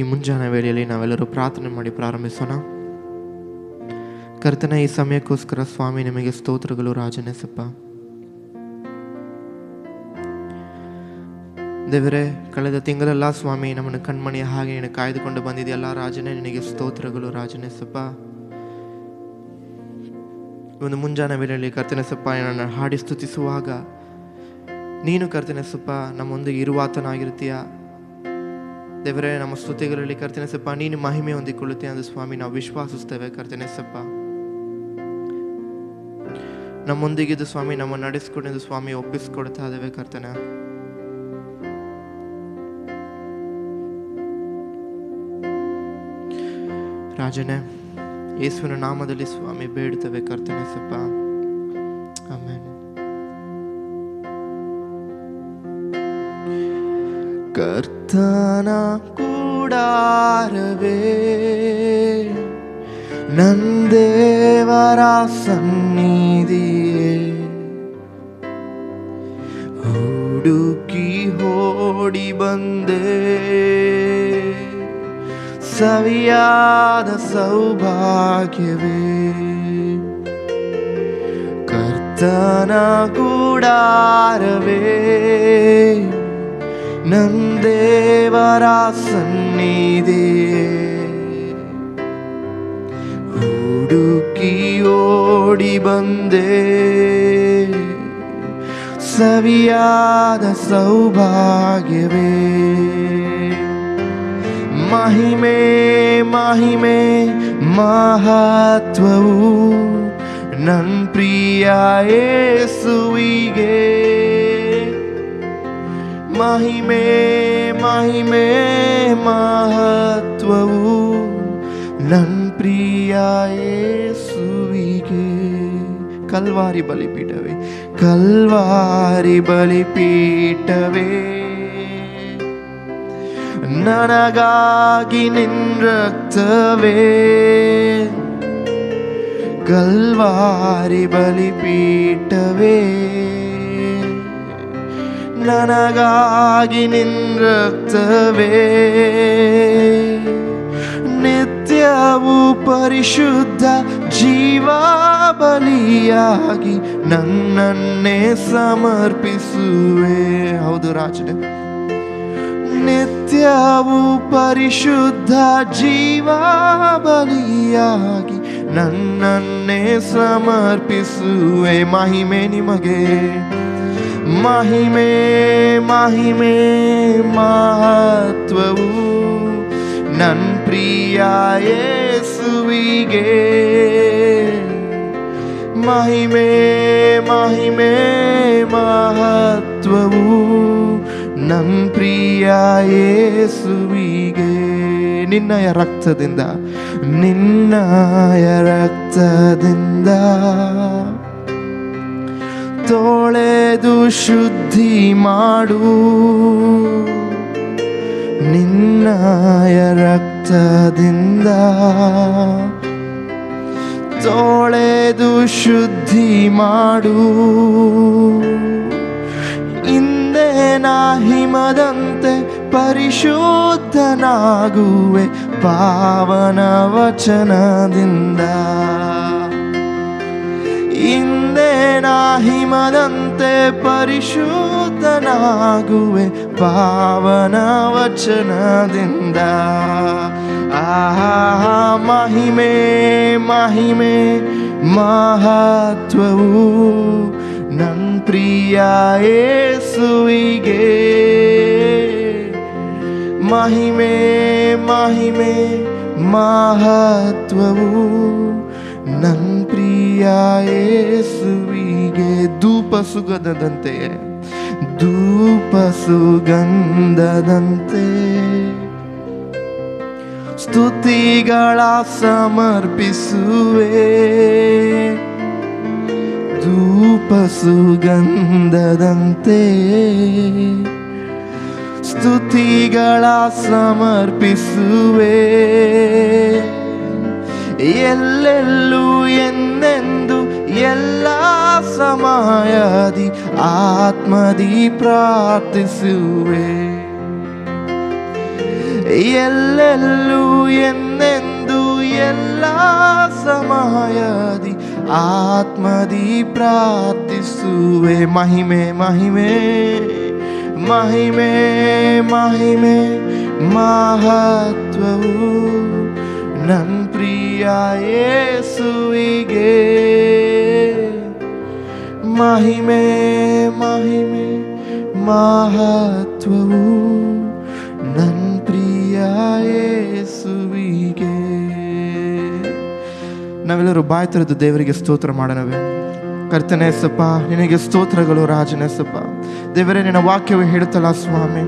ಈ ಮುಂಜಾನೆ ವೇಳೆಯಲ್ಲಿ ನಾವೆಲ್ಲರೂ ಪ್ರಾರ್ಥನೆ ಮಾಡಿ ಪ್ರಾರಂಭಿಸೋಣ. ಕರ್ತನ ಈ ಸಮಯಕ್ಕೋಸ್ಕರ ಸ್ವಾಮಿ ನಿಮಗೆ ಸ್ತೋತ್ರಗಳು ರಾಜನೇಸಪ್ಪ. ದೇವರೇ, ಕಳೆದ ತಿಂಗಳೆಲ್ಲ ಸ್ವಾಮಿ ನಮ್ಮನ್ನು ಕಣ್ಮಣಿಯ ಹಾಗೆ ನೀನು ಕಾಯ್ದುಕೊಂಡು ಬಂದಿದೆಯಲ್ಲ ರಾಜನೇ, ನಿನಗೆ ಸ್ತೋತ್ರಗಳು ರಾಜನೇಸಪ್ಪ. ಒಂದು ಮುಂಜಾನೆ ವೇಳೆಯಲ್ಲಿ ಕರ್ತನೆಸಪ್ಪ ನನ್ನನ್ನು ಹಾಡಿ ಸ್ತುತಿಸುವಾಗ ನೀನು ಕರ್ತನೆಸಪ್ಪ ನಮ್ಮೊಂದಿಗೆ ಇರುವಾತನಾಗಿರ್ತೀಯ. ದೇವರೇ, ನಮ್ಮ ಸ್ತುತಿಗಳಲ್ಲಿ ಕರ್ತನೆಸಪ್ಪ ನೀನು ಮಹಿಮೆ ಹೊಂದಿಕೊಳ್ಳುತ್ತೀಯ ಎಂದು ಸ್ವಾಮಿ ನಾವು ವಿಶ್ವಾಸಿಸ್ತೇವೆ. ಕರ್ತನೆಸಪ್ಪ ನಮ್ಮೊಂದಿಗಿದ್ದು ಸ್ವಾಮಿ ನಮ್ಮ ನಡೆಸಿಕೊಂಡು ಸ್ವಾಮಿ ಒಪ್ಪಿಸಿಕೊಡ್ತಾ ಇದ್ದೇವೆ. ಕರ್ತನ ರಾಜನೇ, ಯೇಸುವಿನ ನಾಮದಲ್ಲಿ ಸ್ವಾಮಿ ಬೇಡ್ತೇವೆ. ಕರ್ತನೆಸಪ್ಪ ಆಮೆನ್. ಕರ್ತನ ಕೂಡಾರವೇ ನಂದೇವರ ಸನ್ನಿಧಿಯೇ, ಹುಡುಕಿ ಓಡಿ ಬಂದೆ ಸವಿಯಾದ ಸೌಭಾಗ್ಯವೇ. ಕರ್ತನ ಕೂಡಾರವೇ ನಂದೇವರ ಸನ್ನಿಧಿಯೇ, ಹುಡುಕಿ ಓಡಿ ಬಂದೆ ಸವಿಯಾದ ಸೌಭಾಗ್ಯವೇ. ಮಹಿಮೆ ಮಹಿಮೆ ಮಹತ್ವವು ನನ್ನ ಪ್ರಿಯ ಯೇಸುವಿಗೆ. ಮಹಿಮೆ ಮಹಿಮೆ ಮಹತ್ವವು ನನ್ನ ಪ್ರಿಯ ಯೇಸುವಿಗೆ. ಕಲ್ವಾರಿ ಬಲಿಪೀಠವೇ, ಕಲ್ವಾರಿ ಬಲಿಪೀಠವೇ, ನನಗಾಗಿ ನಿನ್ನ ರಕ್ತವೇ. ಕಲ್ವಾರಿ ಬಲಿಪೀಠವೇ, ನನಗಾಗಿ ನಿನ್ನ ರಕ್ತವೇ. ನಿತ್ಯವೂ ಪರಿಶುದ್ಧ ಜೀವ ಬಲಿಯಾಗಿ ನನ್ನನ್ನೇ ಸಮರ್ಪಿಸುವೆ. ಹೌದು ರಾಜನೇ, ನಿತ್ಯವೂ ಪರಿಶುದ್ಧ ಜೀವ ಬಲಿಯಾಗಿ ನನ್ನನ್ನೇ ಸಮರ್ಪಿಸುವೆ. ಮಹಿಮೆ ನಿಮಗೆ, ಮಹಿಮೆ ಮಹಿಮೆ ಮಹತ್ವವು ನನ್ನ ಪ್ರಿಯ ಯೇಸುವಿಗೆ. ಮಹಿಮೆ ಮಹಿಮೆ ಮಹತ್ವವು ನನ್ನ ಪ್ರಿಯ ಯೇಸುವಿಗೆ. ನಿನ್ನಯ ರಕ್ತದಿಂದ, ನಿನ್ನಯ ರಕ್ತದಿಂದ ತೊಳೆದು ಶುದ್ಧಿ ಮಾಡು. ನಿನ್ನಯ ರಕ್ತದಿಂದ ತೊಳೆದು ಶುದ್ಧಿ ಮಾಡು. ನಾ ಹಿಮದಂತೆ ಪರಿಶುದ್ಧನಾಗುವೆ ಪಾವನ ವಚನದಿಂದ. ಹಿಂದೆ ನಾ ಹಿಮದಂತೆ ಪರಿಶುದ್ಧನಾಗುವೆ ಪಾವನ ವಚನದಿಂದ. ಆಹಾ, ಮಹಿಮೆ ಮಹಿಮೆ ಮಹತ್ವವು ನನ್ನ ಪ್ರಿಯ ಯೇಸುವಿಗೆ. ಮಹಿಮೆ ಮಹಿಮೆ ಮಹತ್ವವು ನನ್ನ ಪ್ರಿಯ ಯೇಸುವಿಗೆ. ಧೂಪ ಸುಗಂಧದಂತೆ, ಧೂಪ ಸುಗಂಧದಂತೆ ಸ್ತುತಿಗಳ ಸಮರ್ಪಿಸುವೆ. ಧೂಪ ಸುಗಂಧದಂತೆ ಸ್ತುತಿಗಳ ಸಮರ್ಪಿಸುವೆ. ಎಲ್ಲೆಲ್ಲೂ ಎಂದೆಂದು ಎಲ್ಲ ಸಮಯದಿ ಆತ್ಮದಿ ಪ್ರಾರ್ಥಿಸುವೆ. ಎಲ್ಲೆಲ್ಲೂ ಎಂದೆಂದು ಎಲ್ಲ ಸಮಯದಿ ಆತ್ಮದಿ ಪ್ರಾರ್ಥಿಸುವೆ. ಮಹಿಮೆ ಮಹಿಮೆ ಮಹಿಮೆ ಮಹಿಮೆ ಮಹತ್ವವು ನನ್ನ ಪ್ರಿಯ ಯೇಸುವಿಗೆ. ಮಹಿಮೆ ಮಹಿಮೆ ಮಹತ್ವವು ನನ್ನ ಪ್ರಿಯ ಯೇಸುವಿಗೆ. ನಾವೆಲ್ಲರೂ ಬಾಯಿ ತೆರೆದು ದೇವರಿಗೆ ಸ್ತೋತ್ರ ಮಾಡೋಣವೇ. ಕರ್ತನೇ ಯೇಸಪ್ಪ, ನಿನಗೆ ಸ್ತೋತ್ರಗಳು ರಾಜನೇ ಯೇಸಪ್ಪ. ದೇವರೇ, ನಿನ್ನ ವಾಕ್ಯವು ಹೇಳುತ್ತಲ್ಲ ಸ್ವಾಮಿ,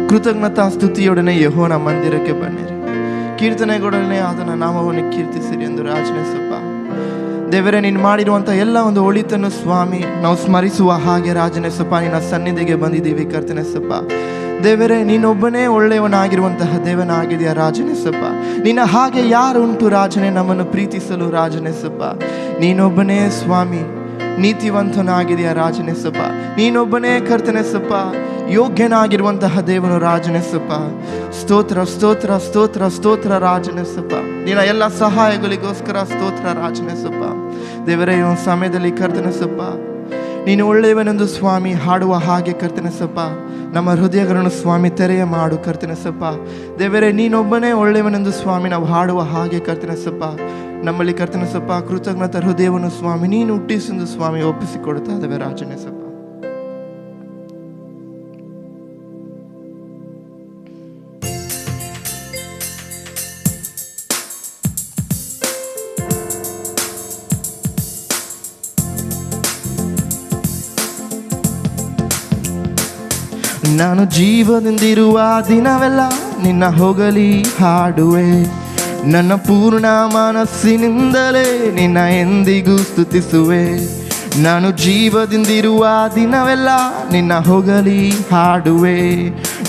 ಕೃತಜ್ಞತಾ ಸ್ತುತಿಯೊಡನೆ ಯೆಹೋವನ ಮಂದಿರಕ್ಕೆ ಬನ್ನಿರಿ, ಕೀರ್ತನೆಗಳೊಡನೆ ಆತನ ನಾಮವನ್ನು ಕೀರ್ತಿಸಿರಿ ಎಂದು ರಾಜನೇ ಯೇಸಪ್ಪ. ದೇವರೇ, ನೀನು ಮಾಡಿರುವಂಥ ಎಲ್ಲ ಒಂದು ಒಳಿತನ್ನು ಸ್ವಾಮಿ ನಾವು ಸ್ಮರಿಸುವ ಹಾಗೆ ರಾಜನೇ ಯೇಸಪ್ಪ ನಿನ್ನ ಸನ್ನಿಧಿಗೆ ಬಂದಿದ್ದೀವಿ ಕರ್ತನೇ ಯೇಸಪ್ಪ. ದೇವರೇ, ನೀನೊಬ್ಬನೇ ಒಳ್ಳೆಯವನಾಗಿರುವಂತಹ ದೇವನಾಗಿದೆಯಾ ರಾಜನೇ ಯೇಸಪ್ಪ. ನಿನ್ನ ಹಾಗೆ ಯಾರು ಉಂಟು ರಾಜನೇ ನಮ್ಮನ್ನು ಪ್ರೀತಿಸಲು ರಾಜನೇ ಯೇಸಪ್ಪ. ನೀನೊಬ್ಬನೇ ಸ್ವಾಮಿ ನೀತಿವಂತನಾಗಿದೆಯಾ ರಾಜನೇ ಯೇಸಪ್ಪ. ನೀನೊಬ್ಬನೇ ಕರ್ತನೇ ಯೇಸಪ್ಪ ಯೋಗ್ಯನಾಗಿರುವಂತಹ ದೇವನು ರಾಜನೇ ಯೇಸಪ್ಪ. ಸ್ತೋತ್ರ ಸ್ತೋತ್ರ ಸ್ತೋತ್ರ ಸ್ತೋತ್ರ ರಾಜನೇ ಯೇಸಪ್ಪ. ನಿನ್ನ ಎಲ್ಲ ಸಹಾಯಗಳಿಗೋಸ್ಕರ ಸ್ತೋತ್ರ ರಾಜನೇ ಯೇಸಪ್ಪ. ದೇವರೇ, ಈ ಒಂದು ಸಮಯದಲ್ಲಿ ಕರ್ತನೇ ಯೇಸಪ್ಪ ನೀನು ಒಳ್ಳೆಯವನೆಂದು ಸ್ವಾಮಿ ಹಾಡುವ ಹಾಗೆ ಕರ್ತನೇ ಯೇಸಪ್ಪ ನಮ್ಮ ಹೃದಯಗಳನ್ನು ಸ್ವಾಮಿ ತೆರೆಯ ಮಾಡು ಕರ್ತನೇ ಯೇಸಪ್ಪ. ದೇವರೇ, ನೀನೊಬ್ಬನೇ ಒಳ್ಳೆಯವನೆಂದು ಸ್ವಾಮಿ ನಾವು ಹಾಡುವ ಹಾಗೆ ಕರ್ತನೇ ಯೇಸಪ್ಪ ನಮ್ಮಲ್ಲಿ ಕರ್ತನೇ ಯೇಸಪ್ಪ ಕೃತಜ್ಞತ ಹೃದಯವನ್ನು ಸ್ವಾಮಿ ನೀನು ಹುಟ್ಟಿಸೆಂದು ಸ್ವಾಮಿ ಒಪ್ಪಿಸಿಕೊಡ್ತಾ ಇದ್ದೇವೆ ರಾಜನೇ ಯೇಸಪ್ಪ. ನಾನು ಜೀವದಿಂದಿರುವ ದಿನವೆಲ್ಲ ನಿನ್ನ ಹೊಗಲಿ ಹಾಡುವೆ. ನನ್ನ ಪೂರ್ಣ ಮನಸ್ಸಿನಿಂದಲೇ ನಿನ್ನ ಎಂದಿಗೂ ಸ್ತುತಿಸುವೆ. ನಾನು ಜೀವದಿಂದಿರುವ ದಿನವೆಲ್ಲ ನಿನ್ನ ಹೊಗಲಿ ಹಾಡುವೆ.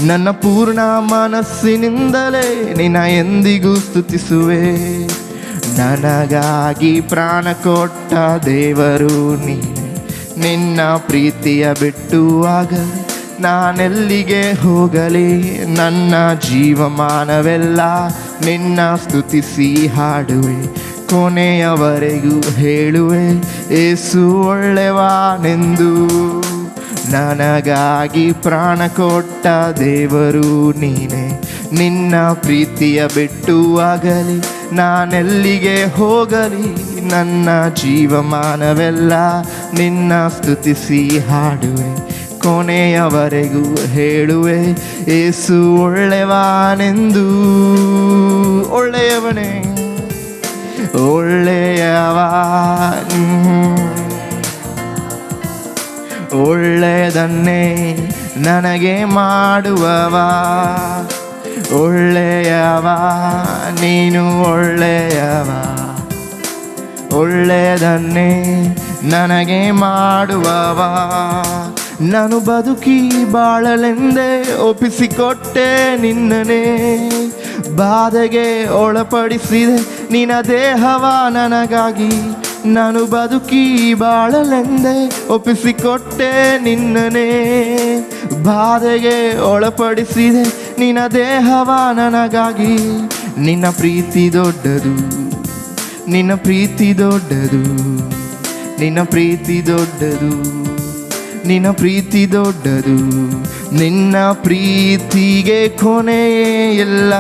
ನನ್ನ ಪೂರ್ಣ ಮನಸ್ಸಿನಿಂದಲೇ ನಿನ್ನ ಎಂದಿಗೂ ಸ್ತುತಿಸುವೆ. ನನಗಾಗಿ ಪ್ರಾಣ ಕೊಟ್ಟ ದೇವರು ನೀನೆ. ನಿನ್ನ ಪ್ರೀತಿಯ ಬಿಟ್ಟುವಾಗ ನಾನೆಲ್ಲಿಗೆ ಹೋಗಲಿ? ನನ್ನ ಜೀವಮಾನವೆಲ್ಲ ನಿನ್ನ ಸ್ತುತಿಸಿ ಹಾಡುವೆ. ಕೊನೆಯವರೆಗೂ ಹೇಳುವೆ ಏಸು ಒಳ್ಳೆಯವನೆಂದು. ನನಗಾಗಿ ಪ್ರಾಣ ಕೊಟ್ಟ ದೇವರು ನೀನೆ. ನಿನ್ನ ಪ್ರೀತಿಯ ಬಿಟ್ಟುವಾಗಲಿ ನಾನೆಲ್ಲಿಗೆ ಹೋಗಲಿ? ನನ್ನ ಜೀವಮಾನವೆಲ್ಲ ನಿನ್ನ ಸ್ತುತಿಸಿ ಹಾಡುವೆ. ಕೊನೆಯವರೆಗೂ ಹೇಳುವೆ ಏಸು ಒಳ್ಳೆಯವನೆಂದು. ಒಳ್ಳೆಯವನೇ ಒಳ್ಳೆಯವ, ಒಳ್ಳೆಯದನ್ನೇ ನನಗೆ ಮಾಡುವವ. ಒಳ್ಳೆಯವ ನೀನು ಒಳ್ಳೆಯವ, ಒಳ್ಳೆಯದನ್ನೇ ನನಗೆ ಮಾಡುವವ. ನಾನು ಬದುಕಿ ಬಾಳಲೆಂದೇ ಒಪ್ಪಿಸಿಕೊಟ್ಟೆ ನಿನ್ನನೇ. ಬಾಧೆಗೆ ಒಳಪಡಿಸಿದೆ ನಿನ್ನ ದೇಹವ ನನಗಾಗಿ. ನಾನು ಬದುಕಿ ಬಾಳಲೆಂದೇ ಒಪ್ಪಿಸಿಕೊಟ್ಟೆ ನಿನ್ನನೇ. ಬಾಧೆಗೆ ಒಳಪಡಿಸಿದೆ ನಿನ್ನ ದೇಹವ ನನಗಾಗಿ. ನಿನ್ನ ಪ್ರೀತಿ ದೊಡ್ಡದು, ನಿನ್ನ ಪ್ರೀತಿ ದೊಡ್ಡದು, ನಿನ್ನ ಪ್ರೀತಿ ದೊಡ್ಡದು, ನಿನ್ನ ಪ್ರೀತಿ ದೊಡ್ಡದು. ನಿನ್ನ ಪ್ರೀತಿಗೆ ಕೊನೆಯೇ ಇಲ್ಲ.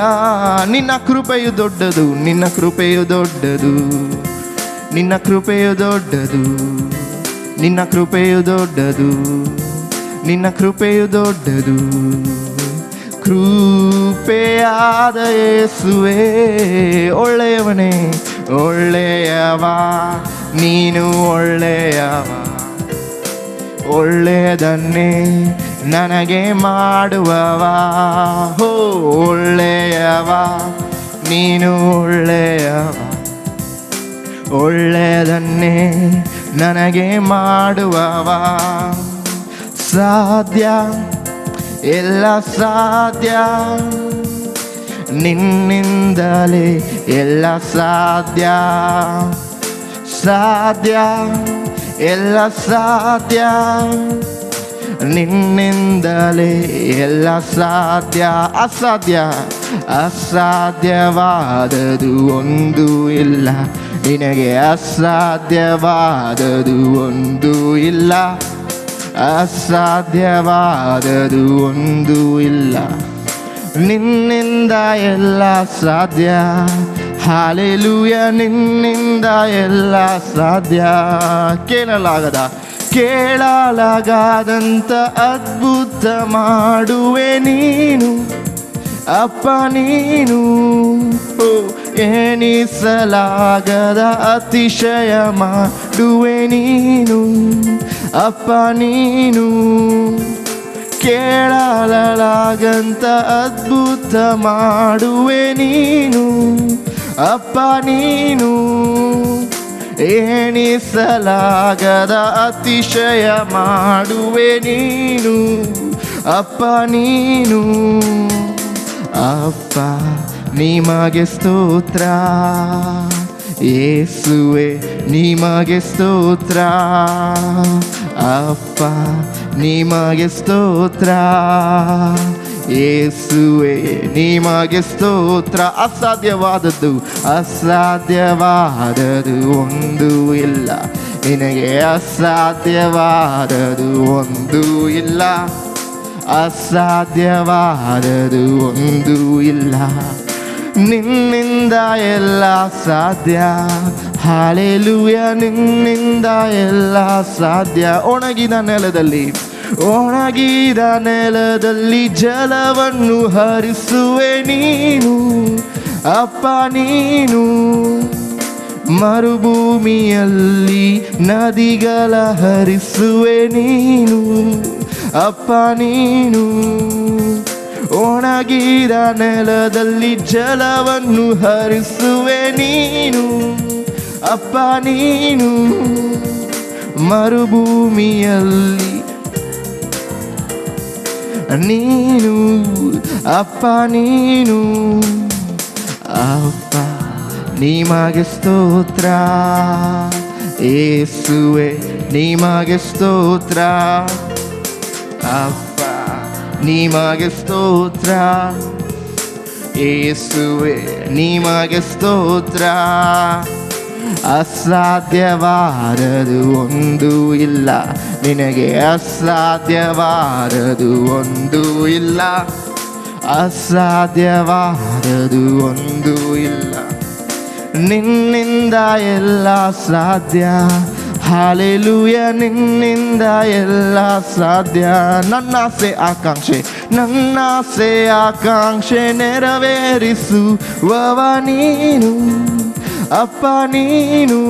ನಿನ್ನ ಕೃಪೆಯು ದೊಡ್ಡದು, ನಿನ್ನ ಕೃಪೆಯು ದೊಡ್ಡದು, ನಿನ್ನ ಕೃಪೆಯು ದೊಡ್ಡದು, ನಿನ್ನ ಕೃಪೆಯು ದೊಡ್ಡದು, ನಿನ್ನ ಕೃಪೆಯು ದೊಡ್ಡದು. ಕೃಪೆಯಾದ ಯೇಸುವೇ ಒಳ್ಳೆಯವನೇ, ಒಳ್ಳೆಯವ ನೀನು ಒಳ್ಳೆಯವ. ಒಳ್ಳೆಯದನ್ನೇ ನನಗೆ ಮಾಡುವವ. ಹೋ ಒಳ್ಳೆಯವ ನೀನು ಒಳ್ಳೆಯವ. ಒಳ್ಳೆಯದನ್ನೇ ನನಗೆ ಮಾಡುವವ. ಸಾಧ್ಯ ಎಲ್ಲ ಸಾಧ್ಯ ನಿನ್ನಿಂದಲೇ, ಎಲ್ಲ ಸಾಧ್ಯ ಸಾಧ್ಯ ಎಲ್ಲ ಸಾಧ್ಯ ನಿನ್ನಿಂದಲೇ ಎಲ್ಲ ಸಾಧ್ಯ. ಅಸಾಧ್ಯವಾದದು ಒಂದು ಇಲ್ಲ, ನಿನಗೆ ಅಸಾಧ್ಯವಾದದು ಒಂದು ಇಲ್ಲ, ಅಸಾಧ್ಯವಾದದು ಒಂದು ಇಲ್ಲ. ನಿನ್ನಿಂದ ಎಲ್ಲ ಸಾಧ್ಯ. ಹಾಲೆಲೂಯ, ನಿನ್ನಿಂದ ಎಲ್ಲ ಸಾಧ್ಯ. ಕೇಳಲಾಗದಂತ ಅದ್ಭುತ ಮಾಡುವೆ ನೀನು ಅಪ್ಪ, ನೀನು ಎಣಿಸಲಾಗದ ಅತಿಶಯ ಮಾಡುವೆ ನೀನು ಅಪ್ಪ, ನೀನು ಕೇಳಲಾಗಂತ ಅದ್ಭುತ ಮಾಡುವೆ ನೀನು ಅಪ್ಪ, ನೀನು ಎಣಿಸಲಾಗದ ಅತಿಶಯ ಮಾಡುವೆ ನೀನು ಅಪ್ಪ, ನೀನು ಅಪ್ಪ. ನಿಮಗೆ ಸ್ತೋತ್ರ ಯೇಸುವೆ, ನಿಮಗೆ ಸ್ತೋತ್ರ ಅಪ್ಪ, ನಿಮಗೆ ಸ್ತೋತ್ರ ಯೇಸುವೆ, ನಿಮಗೆ ಸ್ತೋತ್ರ. ಅಸಾಧ್ಯವಾದದ್ದು ಒಂದು ಇಲ್ಲ, ನಿನಗೆ ಅಸಾಧ್ಯವಾದದ್ದು ಒಂದು ಇಲ್ಲ, ಅಸಾಧ್ಯವಾದದ್ದು ಒಂದು ಇಲ್ಲ. ನಿನ್ನಿಂದ ಎಲ್ಲ ಸಾಧ್ಯ. ಹಾಲೆಲೂಯ, ನಿನ್ನಿಂದ ಎಲ್ಲ ಸಾಧ್ಯ. ಒಣಗಿದ ನೆಲದಲ್ಲಿ ಜಲವನ್ನು ಹರಿಸುವೆ ನೀನು ಅಪ್ಪ, ನೀನು ಮರುಭೂಮಿಯಲ್ಲಿ ನದಿಗಳ ಹರಿಸುವೆ ನೀನು ಅಪ್ಪ, ನೀನು ಒಣಗಿದ ನೆಲದಲ್ಲಿ ಜಲವನ್ನು ಹರಿಸುವೆ ನೀನು ಅಪ್ಪ, ನೀನು ಮರುಭೂಮಿಯಲ್ಲಿ ನೀನು ಅಪ್ಪ, ನೀನು ಅಪ್ಪ. ನಿಮಗೆ ಸ್ತೋತ್ರ ಯೇಸುವೆ, ನಿಮಗೆ ಸ್ತೋತ್ರ ಅಪ್ಪ, ನಿಮಗೆ ಸ್ತೋತ್ರ ಯೇಸುವೆ, ನಿಮಗೆ ಸ್ತೋತ್ರ. ಅಸಾಧ್ಯವಾದದು ಒಂದು ಇಲ್ಲ, ನಿನಗೆ ಅಸಾಧ್ಯವಾದದು ಒಂದು ಇಲ್ಲ, ಅಸಾಧ್ಯವಾದದು ಒಂದು ಇಲ್ಲ. ನಿನ್ನಿಂದ ಎಲ್ಲ ಸಾಧ್ಯ. ಹಾಲೆಲೂಯ, ನಿನ್ನಿಂದ ಎಲ್ಲ ಸಾಧ್ಯ. ನನ್ನಾಸೆ ಆಕಾಂಕ್ಷೆ ನೆರವೇರಿಸುವವ ನೀನು ಅಪ್ಪ, ನೀನು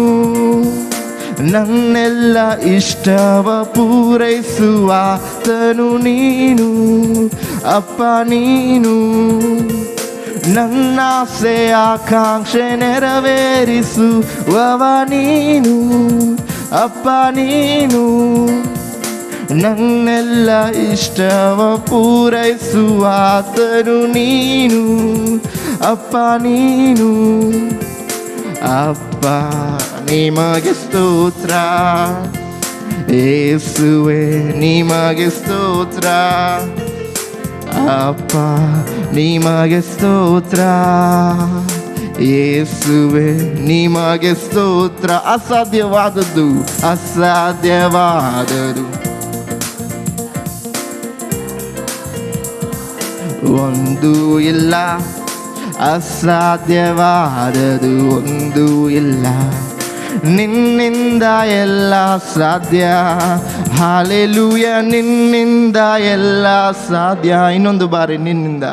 ನನ್ನೆಲ್ಲ ಇಷ್ಟವ ಪೂರೈಸುವಾತನು ನೀನು ಅಪ್ಪ, ನೀನು ನನ್ನಾಸೆ ಆಕಾಂಕ್ಷೆ ನೆರವೇರಿಸುವವ ನೀನು ಅಪ್ಪ, ನೀನು ನನ್ನೆಲ್ಲ ಇಷ್ಟವ ಪೂರೈಸುವಾತನು ನೀನು ಅಪ್ಪ, ನೀನು ಅಪ್ಪ. ನಿಮಗೆ ಸ್ತೋತ್ರ ಯೇಸುವೆ, ನಿಮಗೆ ಸ್ತೋತ್ರ ಅಪ್ಪ, ನಿಮಗೆ ಸ್ತೋತ್ರ ಯೇಸುವೆ, ನಿಮಗೆ ಸ್ತೋತ್ರ. ಅಸಾಧ್ಯವಾದದ್ದು ಒಂದು ಇಲ್ಲ, ಅಸಾಧ್ಯವಾದದು ಒಂದು ಇಲ್ಲ. ನಿನ್ನಿಂದ ಎಲ್ಲ ಸಾಧ್ಯ. ಹಾಲೆಲೂಯ, ನಿನ್ನಿಂದ ಎಲ್ಲ ಸಾಧ್ಯ. ಇನ್ನೊಂದು ಬಾರಿ, ನಿನ್ನಿಂದ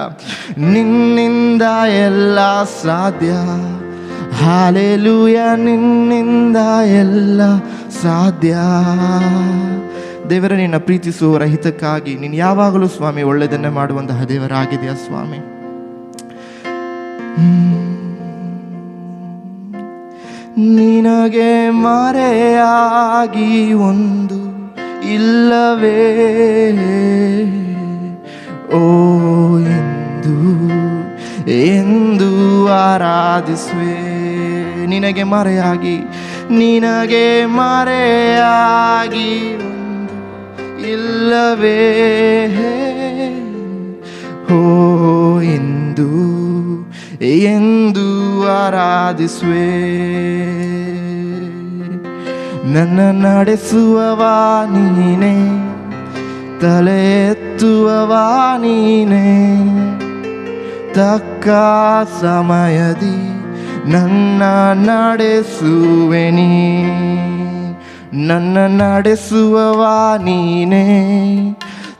ಎಲ್ಲ ಸಾಧ್ಯ. ಹಾಲೆಲೂಯ, ನಿನ್ನಿಂದ ಎಲ್ಲ ಸಾಧ್ಯ. ದೇವರೇ, ನಿನ್ನ ಪ್ರೀತಿಸುವವರ ಹಿತಕ್ಕಾಗಿ ನೀನು ಯಾವಾಗಲೂ ಸ್ವಾಮಿ ಒಳ್ಳೆಯದನ್ನೇ ಮಾಡುವಂತಹ ದೇವರಾಗಿದೆಯಾ ಸ್ವಾಮಿ. ನಿನಗೆ ಮರೆಯಾಗಿ ಒಂದು ಇಲ್ಲವೇ ಓ ಎಂದು ಆರಾಧಿಸುವೆ. ನಿನಗೆ ಮರೆಯಾಗಿ ಒಂದು ಇಲ್ಲವೇ ಓ ಎಂದು ಎಂದು ಆರಾಧಿಸುವೆ. ನನ್ನ ನಡೆಸುವವ ನೀನೇ, ತಲೆ ಎತ್ತುವವ ನೀನೇ, ತಕ್ಕ ಸಮಯದಿ ನನ್ನ ನಡೆಸುವೆ ನೀ. ನನ್ನ ನಡೆಸುವವ ನೀನೇ,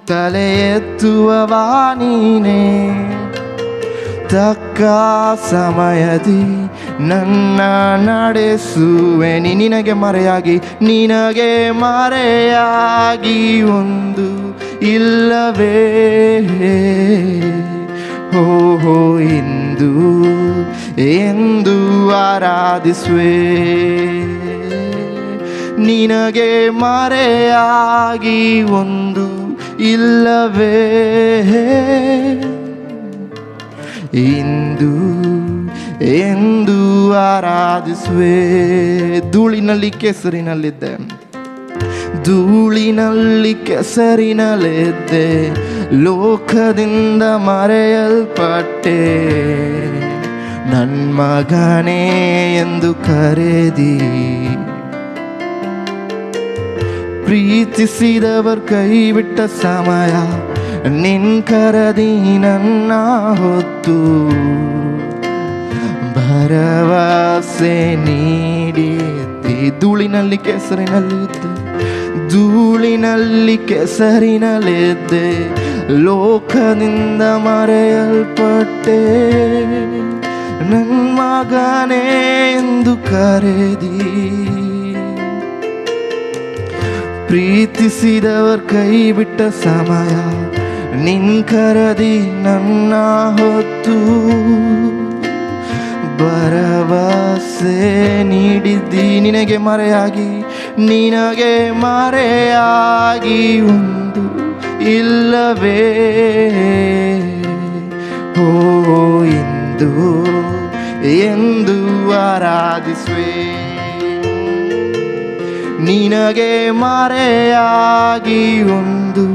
ತಲೆ ಎತ್ತುವವ ನೀನೇ, ತಕ್ಕ ಸಮಯದಿ ನನ್ನ ನಡೆಸುವೆ ನೀ. ನಿನಗೆ ಮರೆಯಾಗಿ ನಿನಗೆ ಮರೆಯಾಗಿ ಒಂದು ಇಲ್ಲವೇ ಓಹೋ ಎಂದು ಎಂದು ಆರಾಧಿಸುವೆ. ನಿನಗೆ ಮರೆಯಾಗಿ ಒಂದು ಇಲ್ಲವೇ ಇಂದು ಎಂದು ಆರಾಧಿಸುವೆ. ಧೂಳಿನಲ್ಲಿ ಕೆಸರಿನಲ್ಲಿದ್ದೆ, ಧೂಳಿನಲ್ಲಿ ಕೆಸರಿನಲ್ಲಿದ್ದೆ, ಲೋಕದಿಂದ ಮರೆಯಲ್ಪಟ್ಟೆ. ನನ್ನ ಮಗನೇ ಎಂದು ಕರೆದಿ, ಪ್ರೀತಿಸಿದವರ್ ಕೈ ಬಿಟ್ಟ ಸಮಯ ನಿನ್ ಕರದಿ ನನ್ನ ಹೊತ್ತು ಭರವಸೆ ನೀಡಿದ್ದೆ. ಧೂಳಿನಲ್ಲಿ ಕೆಸರಿನಲ್ಲಿದ್ದೆ, ಧೂಳಿನಲ್ಲಿ ಕೆಸರಿನಲ್ಲಿದ್ದೆ, ಲೋಕದಿಂದ ಮರೆಯಲ್ಪಟ್ಟೆ. ನನ್ನ ಮಗನೇ ಎಂದು ಕರೆದಿ, ಪ್ರೀತಿಸಿದವರ್ ಕೈ ಬಿಟ್ಟ ಸಮಯ ನಿನ್ ಕರದಿ ನನ್ನ ಹೊತ್ತು ಭರವಸೆ ನೀಡಿದ್ದಿ. ನಿನಗೆ ಮರೆಯಾಗಿ ನಿನಗೆ ಮರೆಯಾಗಿ ಒಂದು ಇಲ್ಲವೇ ಓ ಎಂದು ಎಂದು ಆರಾಧಿಸುವೆ. ನಿನಗೆ ಮರೆಯಾಗಿ ಒಂದು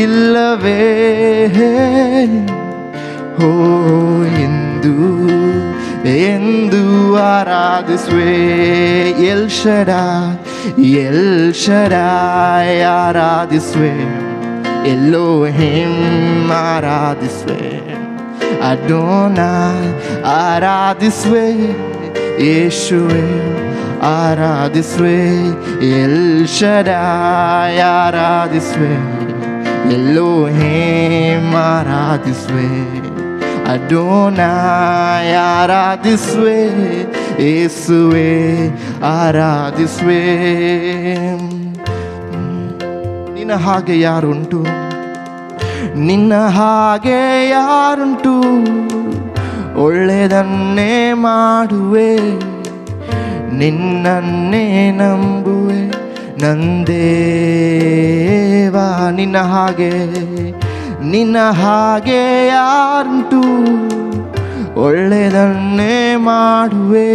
ಇಲ್ಲವೇ ಓ ಎಂದು ಎಂದು ಆರಾಧಿಸುವೆ. ಎಲ್ ಶಡಾಯ್ ಆರಾಧಿಸುವೆ, ಎಲೋಹಿಮ್ ಆರಾಧಿಸುವೆ, ಅಡೋನಾಯ್ ಆರಾಧಿಸುವೆ, ಯೇಸುವೆ ಆರಾಧಿಸುವೆ. ಎಲ್ ಶಡಾಯ್ ಆರಾಧಿಸುವೆ, ಎಲೋಹಿಮ್ ಆರಾಧಿಸುವೆ, ಅಡೋನಾಯ್ ಆರಾಧಿಸುವೆ, ಯೇಸುವೆ ಆರಾಧಿಸುವೆ. ನಿನ್ನ ಹಾಗೆ ಯಾರುಂಟು, ನಿನ್ನ ಹಾಗೆ ಯಾರುಂಟು, ಒಳ್ಳೆಯದನ್ನೇ ಮಾಡುವೆ, ನಿನ್ನನ್ನೇ ನಂಬುವೆ ನಂದೇವಾ. ನಿನ್ನ ಹಾಗೆ ಯಾರುಂಟು, ಒಳ್ಳೆಯದನ್ನೇ ಮಾಡುವೆ,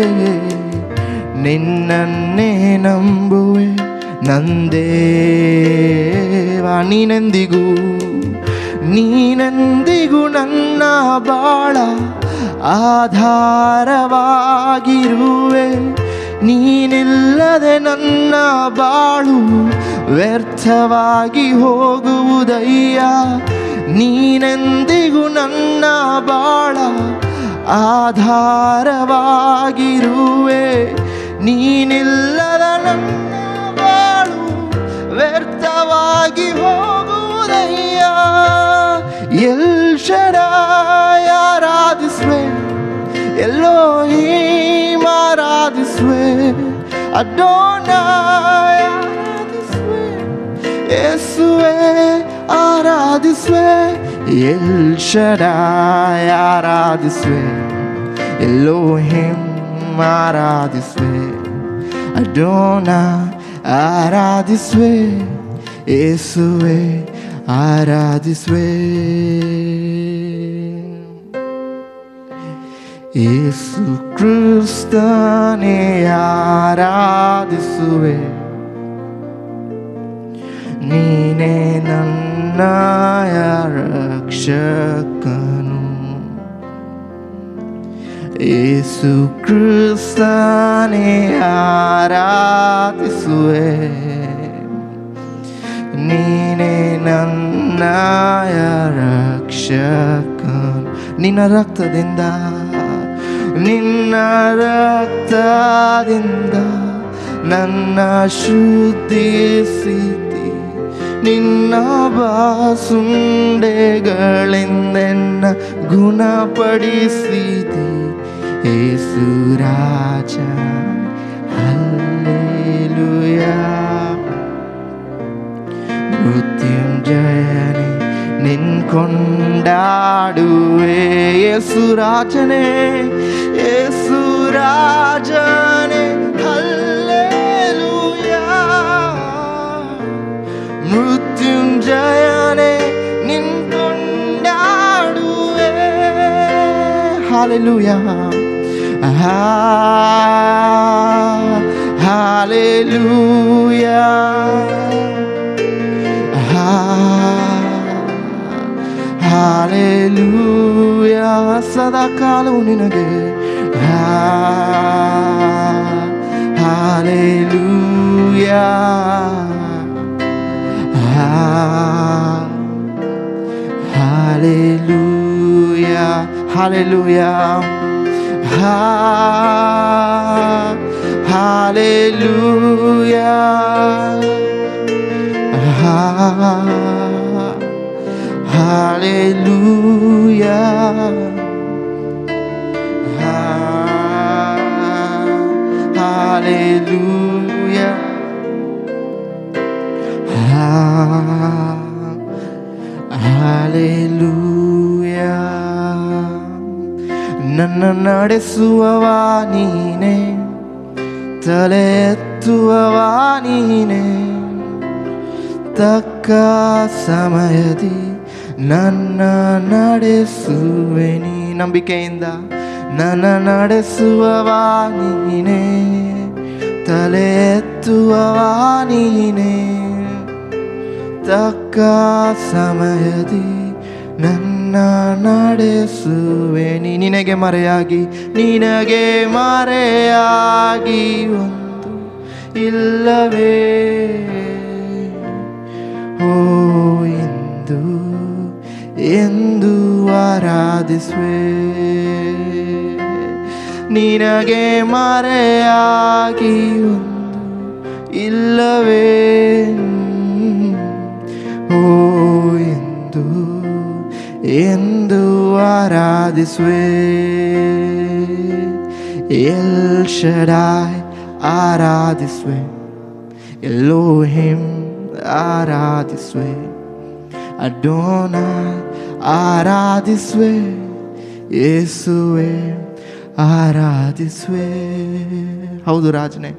ನಿನ್ನನ್ನೇ ನಂಬುವೆ ನಂದೇವಾ. ನೀನೆಂದಿಗೂ ನನ್ನ ಬಾಳ ಆಧಾರವಾಗಿರುವೆ, ನೀನಿಲ್ಲದೆ ನನ್ನ ಬಾಳು ವ್ಯರ್ಥವಾಗಿ ಹೋಗುವುದಯ್ಯ. ನೀನೆಂದಿಗೂ ನನ್ನ ಬಾಳ ಆಧಾರವಾಗಿರುವೆ, ನೀನಿಲ್ಲದ ನನ್ನ ಬಾಳು ವ್ಯರ್ಥವಾಗಿ ಹೋಗುವುದಯ್ಯ. ಎಲ್ ಶಡಾಯ್ ಆರಾಧಿಸುವೆ, ಎಲೋಹಿಮ್ ಆರಾಧಿಸುವೆ, ಅಡೋನಾಯ್ ಆರಾಧಿಸುವೆ, ಯೇಸುವೆ ಆರಾಧಿಸುವೆ. ಎಲ್ ಶಡಾಯ್ ಆರಾಧಿಸುವೆ, ಎಲೋಹಿಮ್ ಆರಾಧಿಸುವೆ, ಅಡೋನಾಯ್ ಆರಾಧಿಸುವೆ, ಯೇಸುವೆ ಆರಾಧಿಸುವೆ. ಯೇಸು ಕ್ರಿಸ್ತನೇ ಆರಾಧಿಸುವೆ, ನೀನೇ ನನ್ನಯ ರಕ್ಷಕನು. ಯೇಸು ಕ್ರಿಸ್ತನೇ ಆರಾಧಿಸುವೆ, ನೀನೇ ನನ್ನಯ ರಕ್ಷಕನು. ನಿನ್ನ ರಕ್ತದಿಂದ ನನ್ನ ಶುದ್ಧಿಸಿತಿ, ನಿನ್ನ ಬಾಸುಂಡೆಗಳೆಂದೆನ್ನ ಗುಣಪಡಿಸಿದೆ. ಯೇಸು ರಾಜ ಹಲ್ಲೆಲೂಯಾ. ಮೃತ್ಯುಂಜಯನೇ ನಿನ್ ಕೊಂಡಾಡುವೆ. ಯೇಸು ರಾಜನೇ, ಯೇಸು ರಾಜನೇ ಹಲ್ಲೆಲೂಯಾ. ಮೃತ್ಯುಂಜಯನೇ ನಿನ್ ಕೊಂಡಾಡುವೆ. Hallelujah, hallelujah, hallelujah. ಸದಾ ಕಾಲವು ನಿನಗೆ hallelujah, hallelujah, hallelujah, hallelujah, hallelujah, hallelujah, hallelujah. ನನ್ನ ನಡೆಸುವವ ನೀನೇ, ತಲೆ ಎತ್ತುವವ ನೀನೇ, ತಕ್ಕ ಸಮಯದಿ ನನ್ನ ನಡೆಸುವೆ ನೀ. ನಂಬಿಕೆಯಿಂದ ನನ್ನ ನಡೆಸುವವ ನೀನೇ, ತಲೆ ಎತ್ತುವವ ನೀನೇ, ತಕ್ಕ ಸಮಯದಿ ನನ್ನ ನಡೆಸುವೆ ನೀ. ನಿನಗೆ ಮರೆಯಾಗಿ ಒಂದು ಇಲ್ಲವೇ. ಓ ಎಂದು ಆರಾಧಿಸುವೆ, ನಿನಗೆ ಮರೆಯಾಗಿ ಒಂದು ಇಲ್ಲವೇ. ಓ ಎಂದು ಆರಾಧಿಸುವೆ. ಎಲ್ ಶಡಾಯ್ ಆರಾಧಿಸುವೆ, ಎಲೋಹಿಮ್ ಆರಾಧಿಸುವೆ, ಅಡೋನಾಯ್ ಆರಾಧಿಸುವೆ, ಯೇಸುವೆ ಆರಾಧಿಸುವೆ. ಹೌದು ರಾಜನೇ,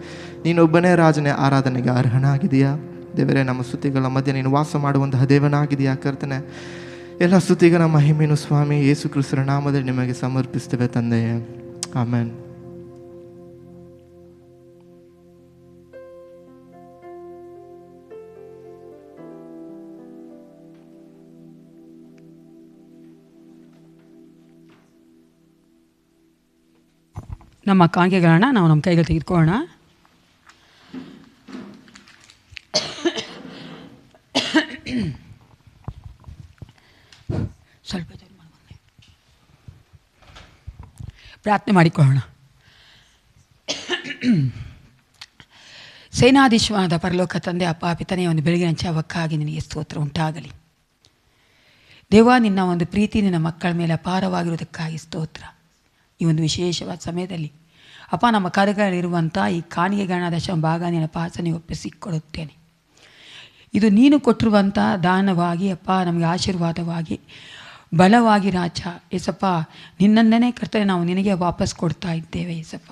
ನೀನೊಬ್ಬನೇ ರಾಜನೇ ಆರಾಧನೆಗೆ ಅರ್ಹನಾಗಿದೆಯಾ ದೇವರೇ. ನಮ್ಮ ಸ್ತುತಿಗಳ ಮಧ್ಯೆ ನೀನು ವಾಸ ಮಾಡುವಂತಹ ದೇವನಾಗಿದೆಯಾ ಕರ್ತನೆ. ಎಲ್ಲ ಸ್ತುತಿಗಳ ಮಹಿಮೆಯನ್ನು ಸ್ವಾಮಿ ಯೇಸು ಕ್ರಿಸ್ತರ ನಾಮದಲ್ಲಿ ನಿಮಗೆ ಸಮರ್ಪಿಸ್ತೇವೆ ತಂದೆಯೇ. ಆಮೆನ್. ನಮ್ಮ ಕಾಣಿಕೆಗಳನ್ನ ನಾವು ನಮ್ಮ ಕೈಗೆ ತೆಗೆದುಕೊಳ್ಳೋಣ. ಸ್ವಲ್ಪ ಪ್ರಾರ್ಥನೆ ಮಾಡಿಕೊಳ್ಳೋಣ. ಸೇನಾಧೀಶ್ವರನಾದ ಪರಲೋಕ ತಂದೆ, ಅಪ್ಪ ಪಿತನೇ, ಒಂದು ಬೆಳಗಿನ ಜಾವಕ್ಕಾಗಿ ನಿನಗೆ ಸ್ತೋತ್ರ ಉಂಟಾಗಲಿ. ದೇವ, ನಿನ್ನ ಒಂದು ಪ್ರೀತಿ ನಿನ್ನ ಮಕ್ಕಳ ಮೇಲೆ ಅಪಾರವಾಗಿರುವುದಕ್ಕಾಗಿ ಸ್ತೋತ್ರ. ಈ ಒಂದು ವಿಶೇಷವಾದ ಸಮಯದಲ್ಲಿ ಅಪ್ಪ, ನಮ್ಮ ಕಾರ್ಯಗಳಿರುವಂಥ ಈ ಕಾಣಿಕೆಗಳನ್ನ ದಶಭಾಗ ನಿನ್ನ ಪಾಸನೆ ಒಪ್ಪಿಸಿಕೊಡುತ್ತೇನೆ. ಇದು ನೀನು ಕೊಟ್ಟಿರುವಂಥ ದಾನವಾಗಿ ಅಪ್ಪ ನಮಗೆ ಆಶೀರ್ವಾದವಾಗಿ ಬಲವಾಗಿ ರಾಜ ಏಸಪ್ಪ, ನಿನ್ನನ್ನೇ ಕರ್ತನೆ ನಾವು ನಿನಗೆ ವಾಪಸ್ ಕೊಡ್ತಾ ಇದ್ದೇವೆ ಏಸಪ್ಪ.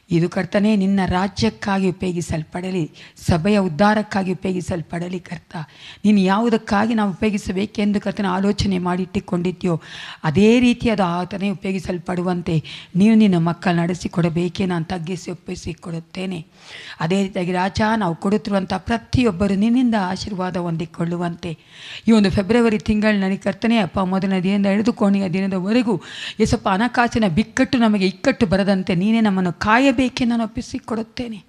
ಇದು ಕರ್ತನೇ ನಿನ್ನ ರಾಜ್ಯಕ್ಕಾಗಿ ಉಪಯೋಗಿಸಲ್ಪಡಲಿ, ಸಭೆಯ ಉದ್ಧಾರಕ್ಕಾಗಿ ಉಪಯೋಗಿಸಲ್ಪಡಲಿ. ಕರ್ತ, ನೀನು ಯಾವುದಕ್ಕಾಗಿ ನಾವು ಉಪಯೋಗಿಸಬೇಕೆಂದು ಕರ್ತನ ಆಲೋಚನೆ ಮಾಡಿಟ್ಟಿಕೊಂಡಿದ್ಯೋ ಅದೇ ರೀತಿಯಾದ ಆತನೇ ಉಪಯೋಗಿಸಲ್ಪಡುವಂತೆ ನೀನು ನಿನ್ನ ಮಕ್ಕಳು ನಡೆಸಿಕೊಡಬೇಕೇ ನಾನು ತಗ್ಗಿಸಿ ಒಪ್ಪಿಸಿಕೊಡುತ್ತೇನೆ. ಅದೇ ರೀತಿಯಾಗಿ ರಾಜ, ನಾವು ಕೊಡುತ್ತಿರುವಂಥ ಪ್ರತಿಯೊಬ್ಬರು ನಿನ್ನಿಂದ ಆಶೀರ್ವಾದ ಹೊಂದಿಕೊಳ್ಳುವಂತೆ ಈ ಒಂದು ಫೆಬ್ರವರಿ ತಿಂಗಳಿನಲ್ಲಿ ಕರ್ತನೇ ಅಪ್ಪ, ಮೊದಲನೇ ದಿನದಿಂದ ಹಿಡಿದು ಕೊನೆಯ ದಿನದವರೆಗೂ ಏಸಪ್ಪ ಹಣಕಾಸಿನ ಬಿಕ್ಕಟ್ಟು ನಮಗೆ ಇಕ್ಕಟ್ಟು ಬರದಂತೆ ನೀನೇ ನಮ್ಮನ್ನು ಕಾಯಬೇಕೆ ನಾನು ಒಪ್ಪಿಸಿಕೊಡುತ್ತೇನೆ.